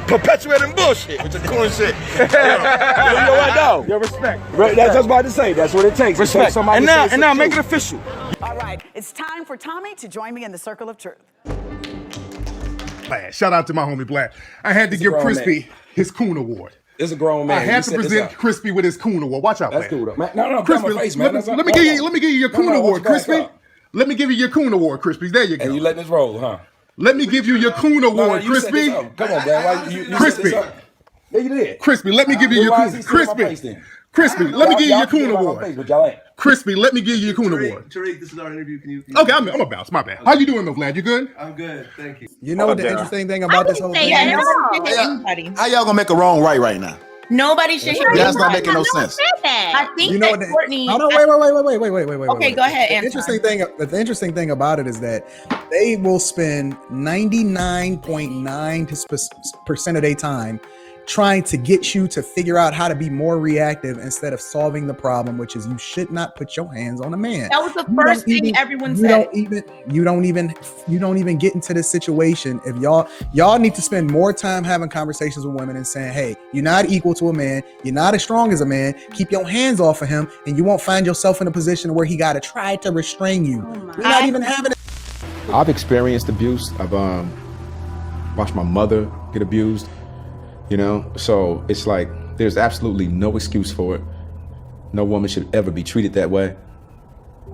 Perpetuating bullshit with your cool shit.
You know what though?
Your respect.
Right, that's just about to say. That's what it takes.
Respect. And now make it official.
All right, it's time for Tommy to join me in the circle of truth.
Shout out to my homie Black. I had to give Crispy his Coon Award.
It's a grown man.
I had to present Crispy with his Coon Award. Watch out,
That's cool though. Man, no,
Crispy,
face, man.
let me give you your Coon Award, Crispy. Let me give you your Coon Award, Crispy. There you go.
And you letting this roll, huh?
Let me give you your Coon Award, Crispy.
Come on, man. You
Crispy.
Yeah, you did.
Crispy, let me give you your Coon. Crispy, let me give you your Coon Award. Crispy, let me give you your Coon Award.
Tariq, this is our interview. Can you
Okay, I'm a bounce. My bad. How you doing, though, Vlad? You good?
I'm good, thank you.
You know what the interesting thing about this whole thing is?
How y'all gonna make a wrong right now?
Nobody should hear
That's not making no sense.
I think that Courtney.
No, wait.
Okay, go ahead.
The interesting thing about it is that they will spend 99.9% of their time trying to get you to figure out how to be more reactive instead of solving the problem, which is you should not put your hands on a man.
That was the first thing everyone said.
You don't even get into this situation if y'all need to spend more time having conversations with women and saying, hey, you're not equal to a man, you're not as strong as a man, keep your hands off of him, and you won't find yourself in a position where he got to try to restrain you. You're not even having it.
I've experienced abuse. I've watched my mother get abused. You know, so it's like there's absolutely no excuse for it. No woman should ever be treated that way.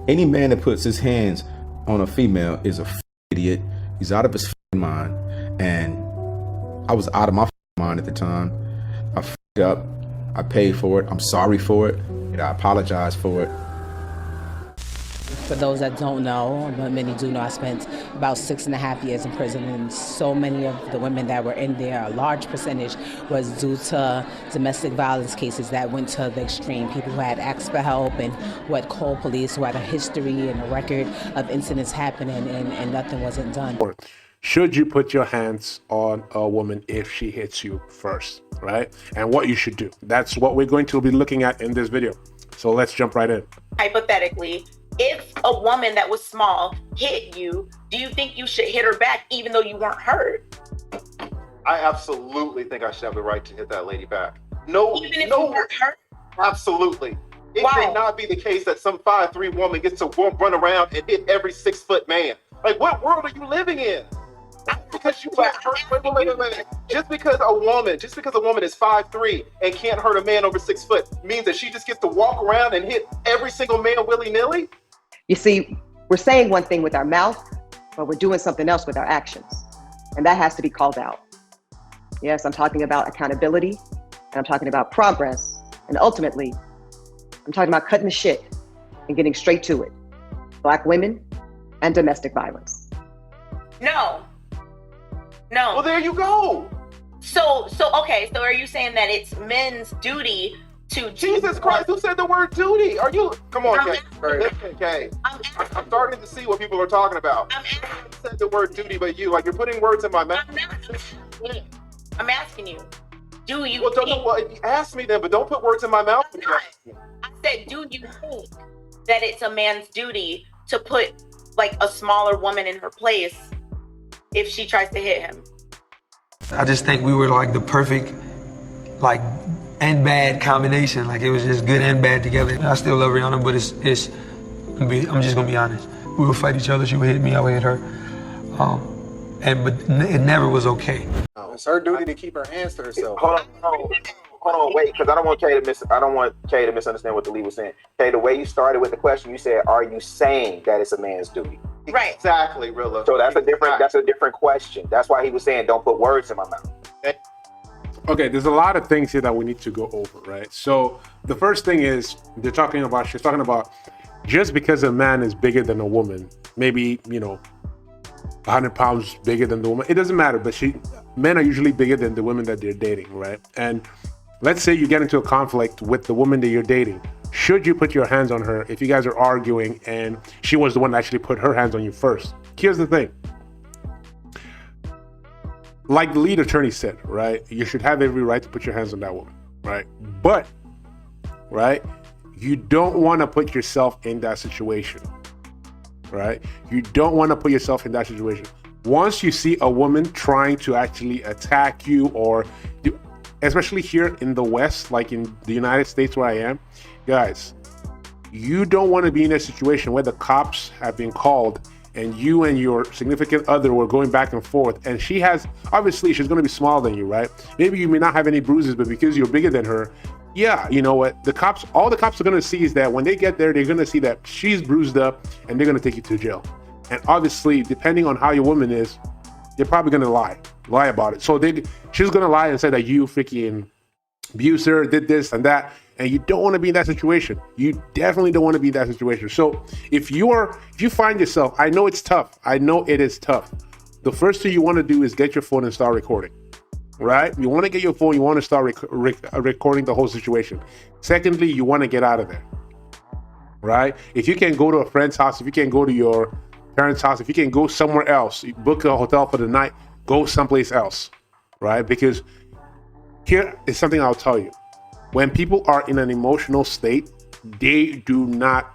Any man that puts his hands on a female is a idiot. He's out of his mind. And I was out of my mind at the time. I f***ed up. I paid for it. I'm sorry for it. And I apologize for it.
For those that don't know, but many do know, I spent about 6.5 years in prison, and so many of the women that were in there, a large percentage was due to domestic violence cases that went to the extreme. People who had asked for help and who had called police, who had a history and a record of incidents happening, and nothing wasn't done.
Should you put your hands on a woman if she hits you first, right? And what you should do. That's what we're going to be looking at in this video. So let's jump right in.
Hypothetically, if a woman that was small hit you, do you think you should hit her back even though you weren't hurt?
I absolutely think I should have the right to hit that lady back. No,
Even if you weren't hurt?
Absolutely. It
Why?
cannot be the case that some 5'3" woman gets to run around and hit every 6-foot man. Like, what world are you living in? Because you can't hurt. Wait. Just because a woman is 5'3" and can't hurt a man over 6 foot means that she just gets to walk around and hit every single man willy-nilly?
You see, we're saying one thing with our mouth, but we're doing something else with our actions. And that has to be called out. Yes, I'm talking about accountability, and I'm talking about progress, and ultimately, I'm talking about cutting the shit and getting straight to it. Black women and domestic violence.
No.
Well, there you go.
So okay, so are you saying that it's men's duty to...
Jesus Christ, who said the word duty? Are you... Come on, Kay. Listen, Kay. I'm starting to see what people are talking about. Who said the word duty but you? Like, you're putting words in my mouth.
I'm asking you. Do you
ask me then, but don't put words in my mouth.
I said, do you think that it's a man's duty to put, like, a smaller woman in her place if she tries to hit him?
I just think we were like the perfect, like, and bad combination. Like, it was just good and bad together. I still love Rihanna, but I'm just gonna be honest. We would fight each other. She would hit me, I would hit her. But it never was okay.
It's her duty to keep her hands to herself.
Hold on, wait, because I don't want Kay to misunderstand what the lead was saying. Kay, the way you started with the question, you said, "Are you saying that it's a man's duty?"
Right.
Exactly, Rilla.
So that's a different question. That's why he was saying, "Don't put words in my mouth."
Okay, there's a lot of things here that we need to go over, right? So the first thing is she's talking about just because a man is bigger than a woman, maybe, 100 pounds bigger than the woman, it doesn't matter, but men are usually bigger than the women that they're dating, right? And let's say you get into a conflict with the woman that you're dating. Should you put your hands on her if you guys are arguing and she was the one that actually put her hands on you first? Here's the thing. Like the lead attorney said, right? You should have every right to put your hands on that woman, right? But, right, you don't want to put yourself in that situation, right? You don't want to put yourself in that situation. Once you see a woman trying to actually attack you, especially here in the West, like in the United States where I am, guys, you don't want to be in a situation where the cops have been called and you and your significant other were going back and forth, and obviously she's going to be smaller than you, right? Maybe you may not have any bruises, but because you're bigger than her, yeah, you know what? All the cops are going to see is that when they get there, they're going to see that she's bruised up and they're going to take you to jail. And obviously, depending on how your woman is, they're probably going to lie about it. So she's going to lie and say that you freaking abused her, did this and that. And you don't want to be in that situation. You definitely don't want to be in that situation. So if you find yourself, I know it's tough. I know it is tough. The first thing you want to do is get your phone and start recording, right? You want to get your phone. You want to start recording the whole situation. Secondly, you want to get out of there, right? If you can go to a friend's house, if you can go to your parents' house, if you can go somewhere else, you book a hotel for the night, go someplace else, right? Because here is something I'll tell you. When people are in an emotional state, they do not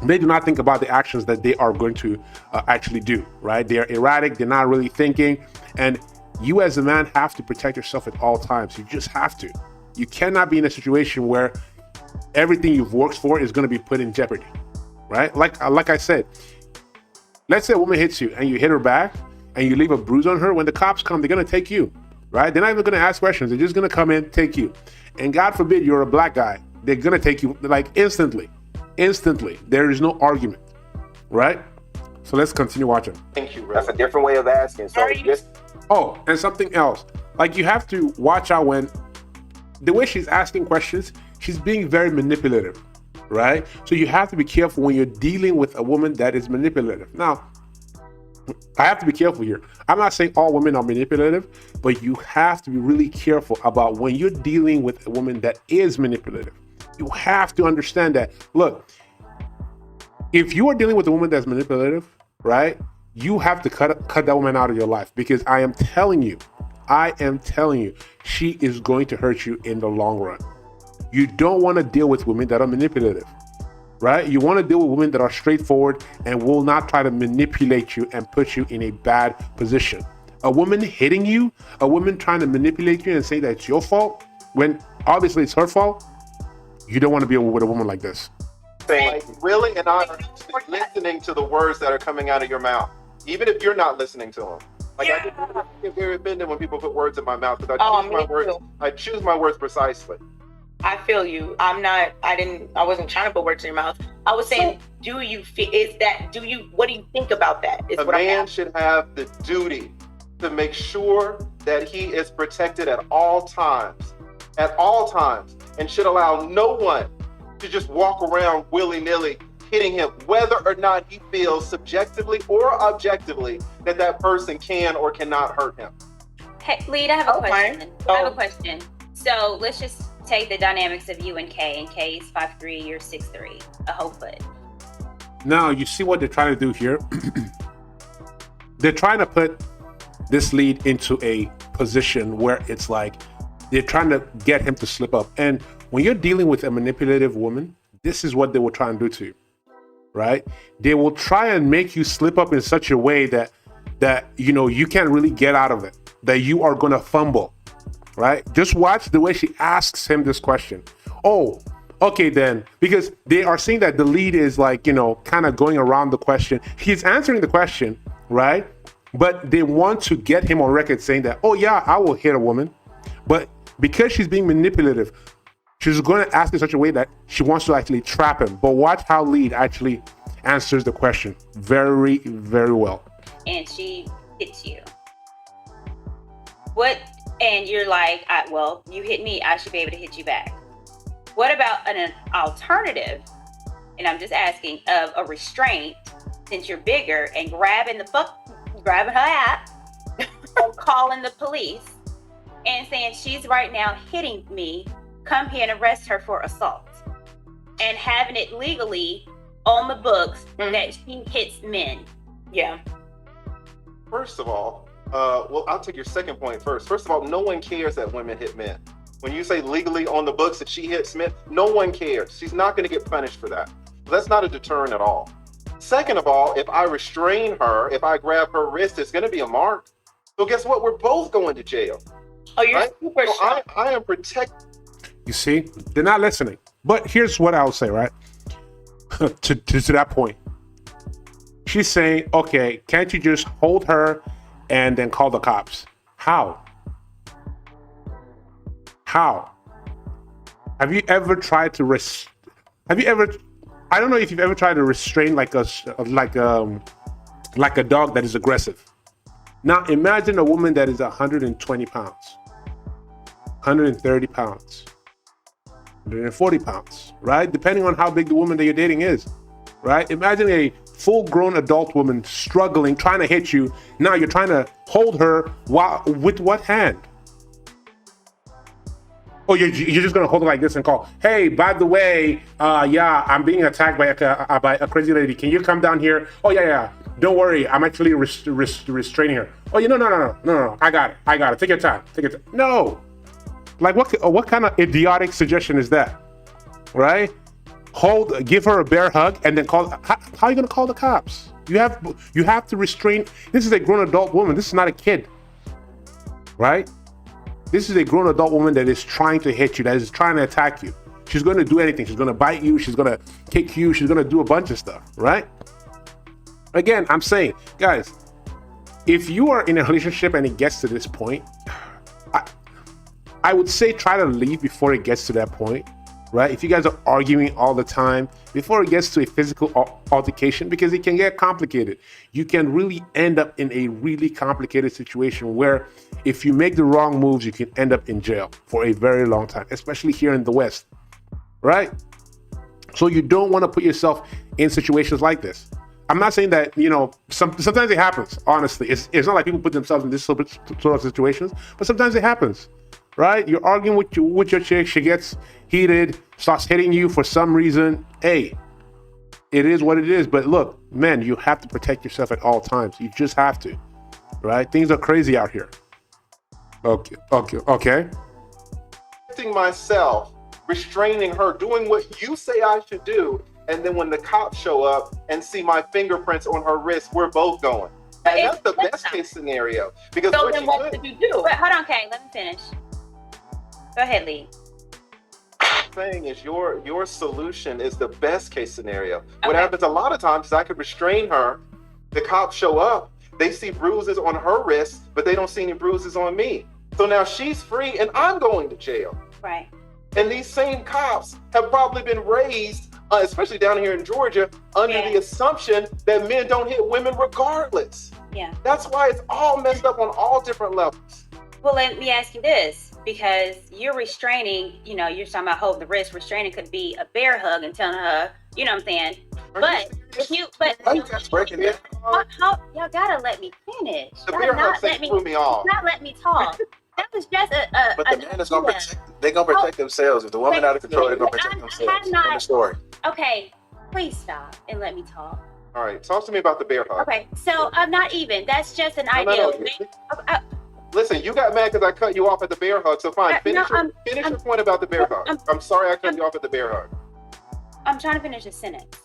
think about the actions that they are going to actually do, right? They're erratic, they're not really thinking, and you as a man have to protect yourself at all times. You just have to. You cannot be in a situation where everything you've worked for is going to be put in jeopardy, right? Like I said, let's say a woman hits you and you hit her back and you leave a bruise on her. When the cops come, they're going to take you, right? They're not even going to ask questions. They're just going to come in, take you. And God forbid you're a black guy, they're going to take you like instantly. There is no argument, right? So let's continue watching.
Thank you, bro. That's a different way of asking. So
and something else. Like, you have to watch out when the way she's asking questions, she's being very manipulative,
right? So you have to be careful when you're dealing with a woman that is manipulative. Now, I have to be careful here. I'm not saying all women are manipulative, but you have to be really careful about when you're dealing with a woman that is manipulative. You have to understand that, look, if you are dealing with a woman that's manipulative, right, you have to cut that woman out of your life, because I am telling you, she is going to hurt you in the long run. You don't want to deal with women that are manipulative, right? You want to deal with women that are straightforward and will not try to manipulate you and put you in a bad position. A woman hitting you, a woman trying to manipulate you and say that it's your fault, when obviously it's her fault, you don't want to be with a woman like this.
Like, really and honestly listening to the words that are coming out of your mouth, even if you're not listening to them. Like, I get very offended when people put words in my mouth, because I choose my words precisely.
I feel you. I wasn't trying to put words in your mouth. I was saying, what do you think about that?
A man should have the duty to make sure that he is protected at all times, and should allow no one to just walk around willy-nilly hitting him, whether or not he feels subjectively or objectively that person can or cannot hurt him.
Hey, Lead, I have a question. I have a question. So let's just take the dynamics of you and Kay. And Kay's 5'3", you're 6'3", a whole foot.
Now, you see what they're trying to do here? They're trying to put this Lead into a position where it's like they're trying to get him to slip up. And when you're dealing with a manipulative woman, this is what they will try and do to you, right? They will try and make you slip up in such a way that you can't really get out of it, that you are going to fumble, right? Just watch the way she asks him this question. Oh, okay then, because they are seeing that the Lead is like, kind of going around the question. He's answering the question, right? But they want to get him on record saying that, oh yeah, I will hit a woman. But because she's being manipulative, she's going to ask in such a way that she wants to actually trap him. But watch how Lead actually answers the question very, very well.
And she hits you. And you're like, well, you hit me, I should be able to hit you back. What about an alternative, and I'm just asking, of a restraint, since you're bigger, and grabbing her ass, or calling the police, and saying she's right now hitting me, come here and arrest her for assault, and having it legally on the books that she hits men.
Yeah.
First of all, I'll take your second point first. First of all, no one cares that women hit men. When you say legally on the books that she hits men, no one cares. She's not going to get punished for that. That's not a deterrent at all. Second of all, if I restrain her, if I grab her wrist, it's going to be a mark. So guess what? We're both going to jail.
Oh, you're super
sure. I am protected.
You see, they're not listening. But here's what I'll say, right? to that point. She's saying, okay, can't you just hold her and then call the cops? How? Have you ever tried to I don't know if you've ever tried to restrain like a dog that is aggressive. Now imagine a woman that is 120 pounds, 130 pounds, 140 pounds, right? Depending on how big the woman that you're dating is, right? Imagine a full-grown adult woman struggling, trying to hit you. Now you're trying to hold her with what hand? Oh, you're just gonna hold it like this and call, hey, by the way, I'm being attacked by a crazy lady. Can you come down here? Oh, yeah. Don't worry, I'm actually restraining her. Oh, no. I got it. Take your time. No. Like, what kind of idiotic suggestion is that? Right? Give her a bear hug and then call. How are you gonna call the cops? You have to restrain. This is a grown adult woman. This is not a kid. Right? This is a grown adult woman that is trying to hit you, that is trying to attack you. She's going to do anything. She's going to bite you. She's going to kick you. She's going to do a bunch of stuff, right? Again, I'm saying, guys, if you are in a relationship and it gets to this point, I would say try to leave before it gets to that point, right? If you guys are arguing all the time, before it gets to a physical altercation, because it can get complicated. You can really end up in a really complicated situation where if you make the wrong moves, you can end up in jail for a very long time, especially here in the West, right? So you don't want to put yourself in situations like this. I'm not saying that, sometimes it happens, honestly. It's not like people put themselves in this sort of situations, but sometimes it happens, right? You're arguing with your chick, she gets heated, starts hitting you for some reason. Hey, it is what it is. But look, men, you have to protect yourself at all times. You just have to, right? Things are crazy out here. Okay.
Myself, restraining her, doing what you say I should do, and then when the cops show up and see my fingerprints on her wrist, we're both going. And that's the best case scenario. Because
so then what did you do? But hold on, Kay, let me finish. Go ahead, Lee.
Saying is your solution is the best case scenario. What happens a lot of times is I could restrain her, the cops show up, they see bruises on her wrist, but they don't see any bruises on me. So now she's free and I'm going to jail.
Right.
And these same cops have probably been raised, especially down here in Georgia, under the assumption that men don't hit women regardless.
Yeah.
That's why it's all messed up on all different levels.
Well, let me ask you this, because you're restraining, you're talking about holding the wrist. Restraining could be a bear hug and telling her, you know what I'm saying? But
breaking it.
Y'all gotta let me finish.
The bear hug threw me off.
Not let me talk. That was just
But the man is gonna protect. They're gonna protect themselves. If the woman out of control, they're gonna protect themselves. End of story.
Okay, please stop and let me talk.
All right, talk to me about the bear hug.
Okay, so I'm not even. That's just an idea.
Listen, you got mad because I cut you off at the bear hug. So fine, finish your point about the bear hug. I'm sorry I cut you off at the bear hug.
I'm trying to finish the sentence.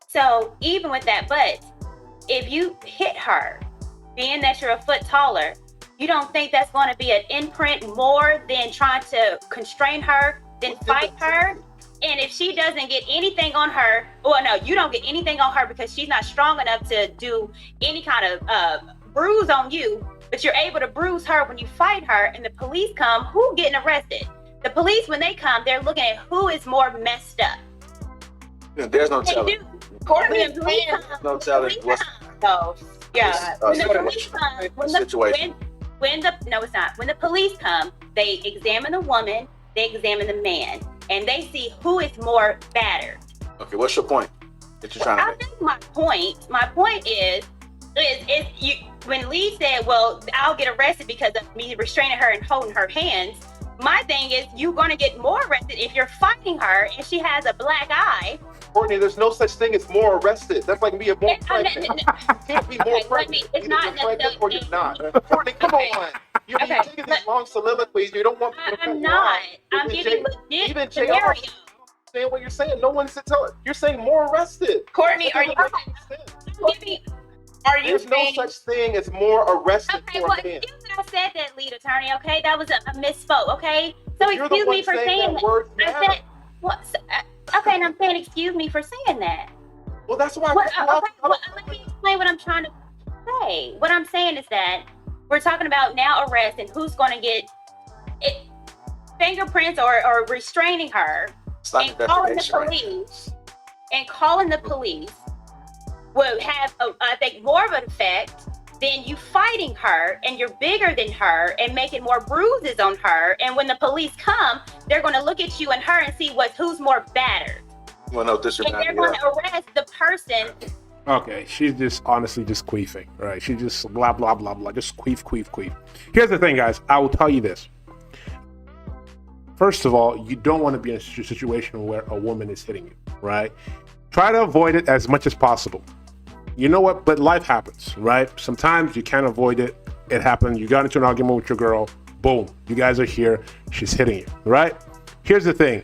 So even with that, but if you hit her, being that you're a foot taller, you don't think that's going to be an imprint more than trying to constrain her, than fight her? And if she doesn't get anything on her, well, no, you don't get anything on her because she's not strong enough to do any kind of bruise on you, but you're able to bruise her when you fight her, and the police come, who getting arrested? The police, when they come, they're looking at who is more messed up.
There's no telling.
Courtney,
no telling what's
when the police come, they examine the woman, they examine the man, and they see who is more battered.
Okay, what's your point that you're trying to make?
I think my point is you, when Lee said, well, I'll get arrested because of me restraining her and holding her hands, my thing is you're going to get more arrested if you're fighting her and she has a black eye.
Courtney, there's no such thing as more arrested. That's like being more pregnant. You can't be more pregnant.
It's not necessarily.
Or you're not. Courtney, come on. You're taking these long soliloquies. You don't want me to
I'm not. I'm giving legit scenario.
Saying what you're saying. No one said tell it. You're saying more arrested.
Courtney, are you?
There's no such thing as more arrested for men.
Excuse me, I said that, lead attorney. Okay, that was a misspoke. Okay, so excuse me for saying that. I said what? Okay, and I'm saying excuse me for saying that.
Well, that's why.
Let me explain what I'm trying to say. What I'm saying is that we're talking about now arrest and who's going to get fingerprints or restraining her, and calling the police will have, I think, more of an effect than you fighting her and you're bigger than her and making more bruises on her. And when the police come, they're going to look at you and her and see who's more battered.
Well, no, this
and they're going to arrest the person.
Okay, she's just honestly just queefing, right? She just blah, blah, blah, blah, just queef. Here's the thing, guys. I will tell you this. First of all, you don't want to be in a situation where a woman is hitting you, right? Try to avoid it as much as possible. You know what? But life happens, right? Sometimes you can't avoid it. It happened. You got into an argument with your girl. Boom. You guys are here. She's hitting you, right? Here's the thing.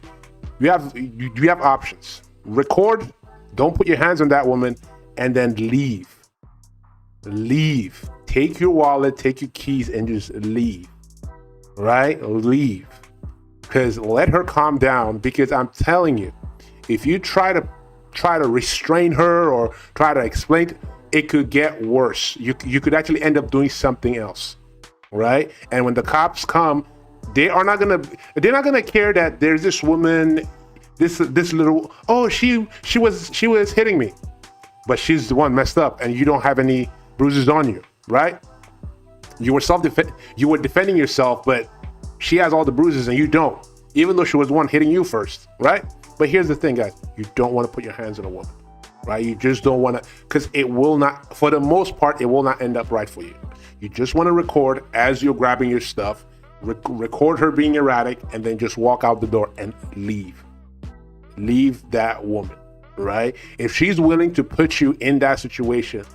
You have options. Record. Don't put your hands on that woman, and then leave. Leave. Take your wallet, take your keys, and just leave. Right? Leave. Because let her calm down. Because I'm telling you, if you try to restrain her or try to explain, it could get worse. You could actually end up doing something else, right? And when the cops come, they're not gonna care that there's this woman, this little, oh, she was hitting me, but she's the one messed up, and you don't have any bruises on you, right? You were defending yourself, but she has all the bruises and you don't, even though she was the one hitting you first, right? But here's the thing, guys. You don't want to put your hands on a woman, right? You just don't want to, because it will not, for the most part, it will not end up right for you. You just want to record as you're grabbing your stuff, record her being erratic, and then just walk out the door and leave. Leave that woman, right? If she's willing to put you in that situation,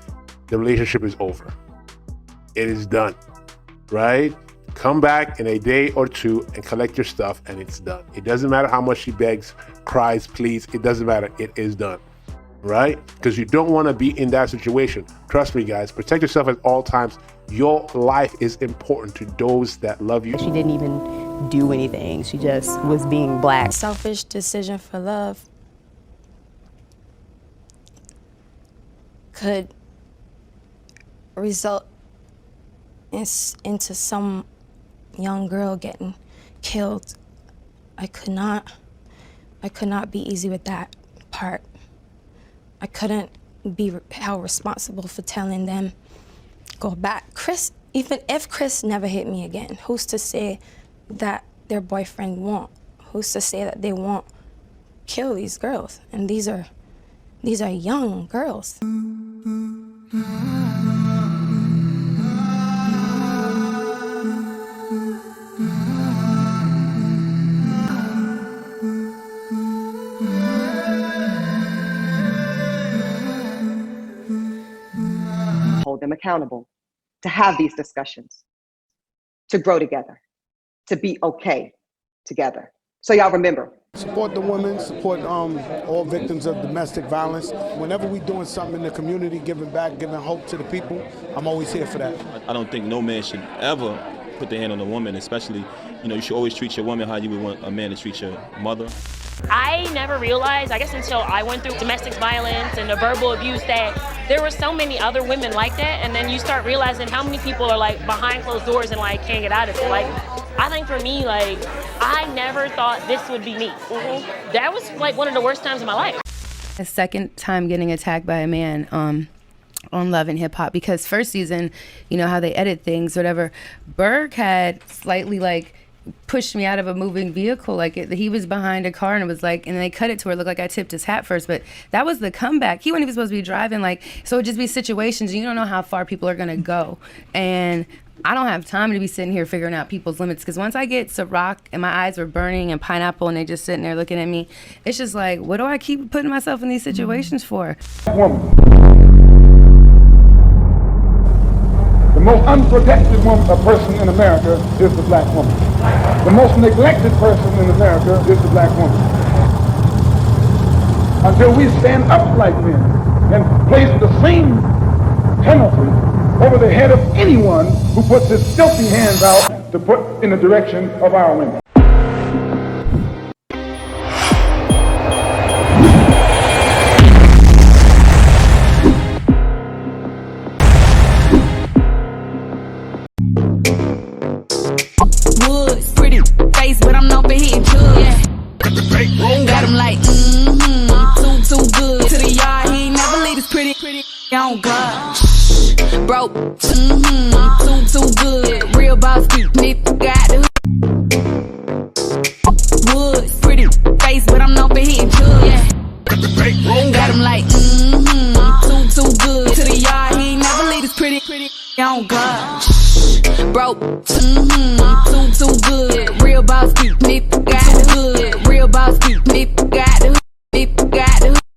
the relationship is over. It is done, right? Come back in a day or two and collect your stuff, and it's done. It doesn't matter how much she begs, cries, pleads. It doesn't matter. It is done, right? Because you don't want to be in that situation. Trust me, guys. Protect yourself at all times. Your life is important to those that love you.
She didn't even do anything. She just was being black.
Selfish decision for love could result into some young girl getting killed. I could not be easy with that part. I couldn't be held responsible for telling them, go back. Chris, even if Chris never hit me again, who's to say that their boyfriend won't? Who's to say that they won't kill these girls? And these are young girls.
Hold them accountable, to have these discussions, to grow together, to be okay together. So y'all remember.
Support the women, support all victims of domestic violence. Whenever we're doing something in the community, giving back, giving hope to the people, I'm always here for that.
I don't think no man should ever put their hand on a woman, especially, you should always treat your woman how you would want a man to treat your mother.
I never realized, I guess until I went through domestic violence and the verbal abuse, that there were so many other women like that, and then you start realizing how many people are like behind closed doors and like can't get out of it. Like, I think for me, like, I never thought this would be me. That was like one of the worst times of my life.
A second time getting attacked by a man on Love and Hip Hop, because first season, how they edit things, whatever, Berg had slightly like pushed me out of a moving vehicle. Like he was behind a car and it was like, and they cut it to where it looked like I tipped his hat first, but that was the comeback. He wasn't even supposed to be driving. Like, so it'd just be situations, you don't know how far people are going to go. And I don't have time to be sitting here figuring out people's limits, because once I get Ciroc and my eyes were burning and Pineapple and they just sitting there looking at me, it's just like, what do I keep putting myself in these situations for?
The most unprotected person in America is the black woman. The most neglected person in America is the black woman. Until we stand up like men and place the same penalty over the head of anyone who puts his filthy hands out to put in the direction of our women.
Woods, pretty face, but I'm known for hitting drugs. Yeah. Got him like, too good. To the yard, he ain't never leave his pretty on God. Broke, too good. Real boss, nigga got the Woods, pretty face, but I'm known for hitting drugs. Yeah. Got him like, too good. To the yard, he ain't never leave his pretty on God. Broke, too good. Real boss,